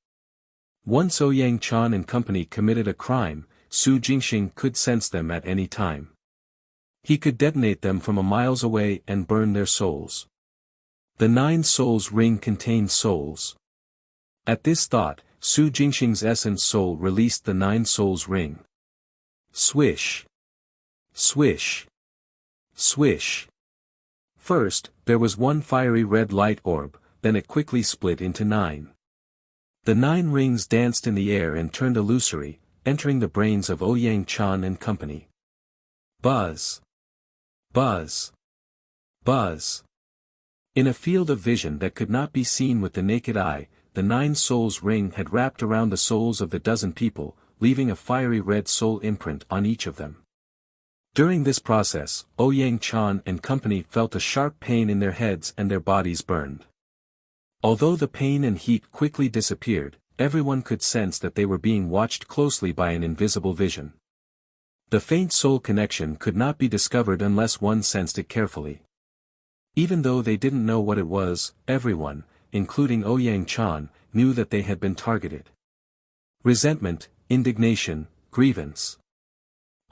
Once Ouyang Chan and company committed a crime, Su Jingxing could sense them at any time. He could detonate them from a miles away and burn their souls. The Nine Souls Ring contained souls. At this thought, Su Jingxing's essence soul released the Nine Souls ring. Swish. Swish. Swish. First, there was one fiery red light orb, then it quickly split into 9. The 9 rings danced in the air and turned illusory, entering the brains of Ouyang Chan and company. Buzz. Buzz. Buzz. In a field of vision that could not be seen with the naked eye, the 9 souls ring had wrapped around the souls of the dozen people, leaving a fiery red soul imprint on each of them. During this process, Ouyang Chan and company felt a sharp pain in their heads and their bodies burned. Although the pain and heat quickly disappeared, everyone could sense that they were being watched closely by an invisible vision. The faint soul connection could not be discovered unless one sensed it carefully. Even though they didn't know what it was, everyone, including Ouyang Chan, knew that they had been targeted. Resentment, indignation, grievance.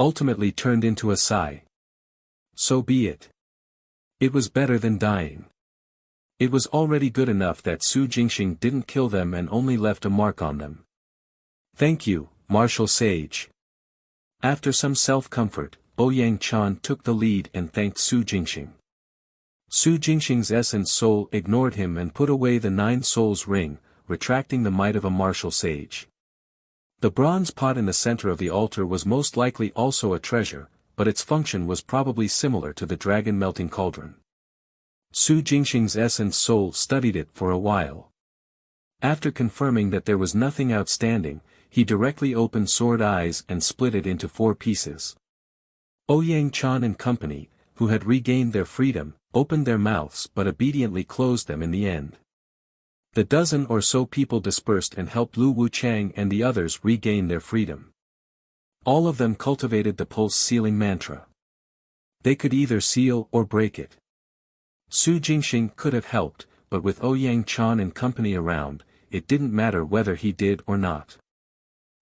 Ultimately turned into a sigh. So be it. It was better than dying. It was already good enough that Su Jingxing didn't kill them and only left a mark on them. Thank you, martial sage. After some self-comfort, Ouyang Chan took the lead and thanked Su Jingxing. Su Jingxing's essence soul ignored him and put away the 9 souls ring, retracting the might of a martial sage. The bronze pot in the center of the altar was most likely also a treasure, but its function was probably similar to the dragon melting cauldron. Su Jingxing's essence soul studied it for a while. After confirming that there was nothing outstanding, he directly opened Sword Eyes and split it into 4 pieces. Ouyang Chan and company, who had regained their freedom, opened their mouths but obediently closed them in the end. The dozen or so people dispersed and helped Lu Wuchang and the others regain their freedom. All of them cultivated the pulse-sealing mantra. They could either seal or break it. Su Jingxing could have helped, but with Ouyang Chan and company around, it didn't matter whether he did or not.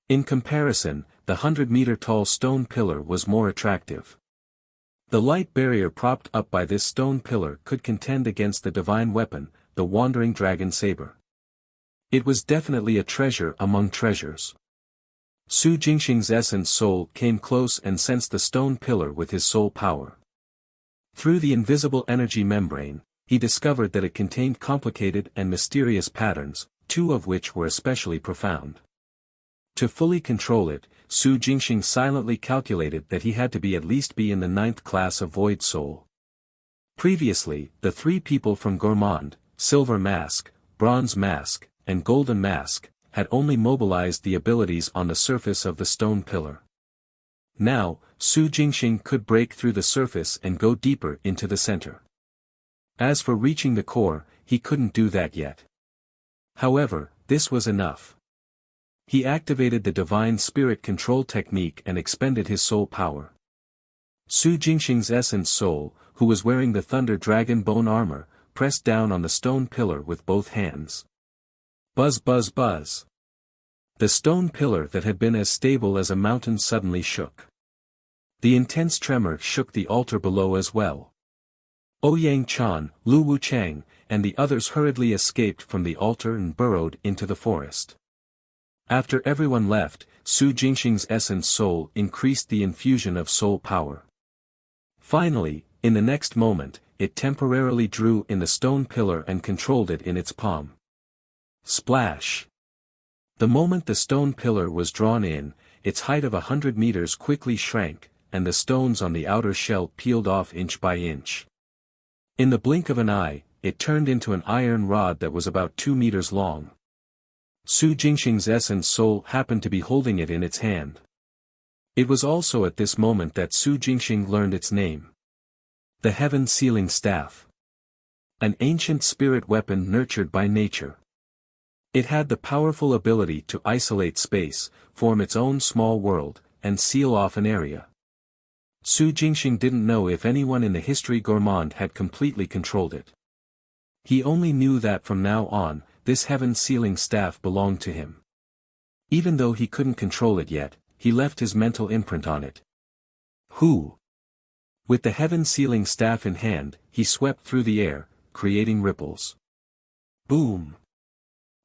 In comparison, the 100-meter-tall stone pillar was more attractive. The light barrier propped up by this stone pillar could contend against the divine weapon, the wandering dragon saber. It was definitely a treasure among treasures. Su Jingxing's essence soul came close and sensed the stone pillar with his soul power. Through the invisible energy membrane, he discovered that it contained complicated and mysterious patterns, 2 of which were especially profound. To fully control it, Su Jingxing silently calculated that he had to be at least in the 9th class of Void Soul. Previously, the 3 people from Gourmand, Silver Mask, Bronze Mask, and Golden Mask, had only mobilized the abilities on the surface of the stone pillar. Now, Su Jingxing could break through the surface and go deeper into the center. As for reaching the core, he couldn't do that yet. However, this was enough. He activated the divine spirit control technique and expended his soul power. Su Jingxing's essence soul, who was wearing the thunder dragon bone armor, pressed down on the stone pillar with both hands. Buzz buzz buzz. The stone pillar that had been as stable as a mountain suddenly shook. The intense tremor shook the altar below as well. Ouyang Chan, Lu Wuchang, and the others hurriedly escaped from the altar and burrowed into the forest. After everyone left, Su Jingxing's essence soul increased the infusion of soul power. Finally, in the next moment, it temporarily drew in the stone pillar and controlled it in its palm. Splash! The moment the stone pillar was drawn in, its height of 100 meters quickly shrank, and the stones on the outer shell peeled off inch by inch. In the blink of an eye, it turned into an iron rod that was about 2 meters long. Su Jingxing's essence soul happened to be holding it in its hand. It was also at this moment that Su Jingxing learned its name. The Heaven Sealing Staff. An ancient spirit weapon nurtured by nature. It had the powerful ability to isolate space, form its own small world, and seal off an area. Su Jingxing didn't know if anyone in the history Gourmand had completely controlled it. He only knew that from now on, this heaven-sealing staff belonged to him. Even though he couldn't control it yet, he left his mental imprint on it. Who? With the heaven-sealing staff in hand, he swept through the air, creating ripples. Boom!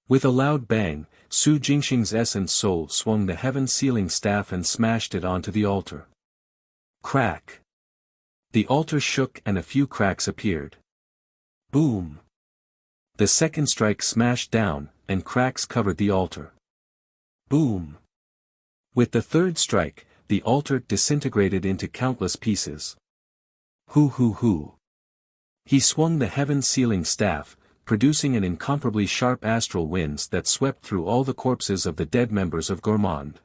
With a loud bang, Su Jingxing's essence soul swung the heaven-sealing staff and smashed it onto the altar. Crack! The altar shook and a few cracks appeared. Boom! The second strike smashed down, and cracks covered the altar. Boom! With the third strike, the altar disintegrated into countless pieces. Hoo hoo hoo! He swung the heaven-sealing staff, producing an incomparably sharp astral winds that swept through all the corpses of the dead members of Gourmand.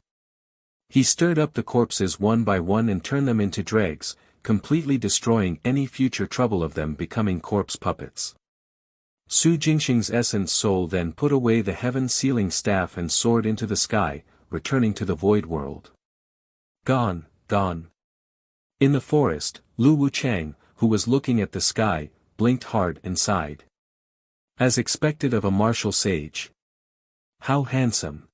He stirred up the corpses one by one and turned them into dregs, completely destroying any future trouble of them becoming corpse puppets. Su Jingxing's essence soul then put away the heaven-sealing staff and soared into the sky, returning to the void world. Gone, gone. In the forest, Lu Wuchang, who was looking at the sky, blinked hard and sighed. As expected of a martial sage. How handsome.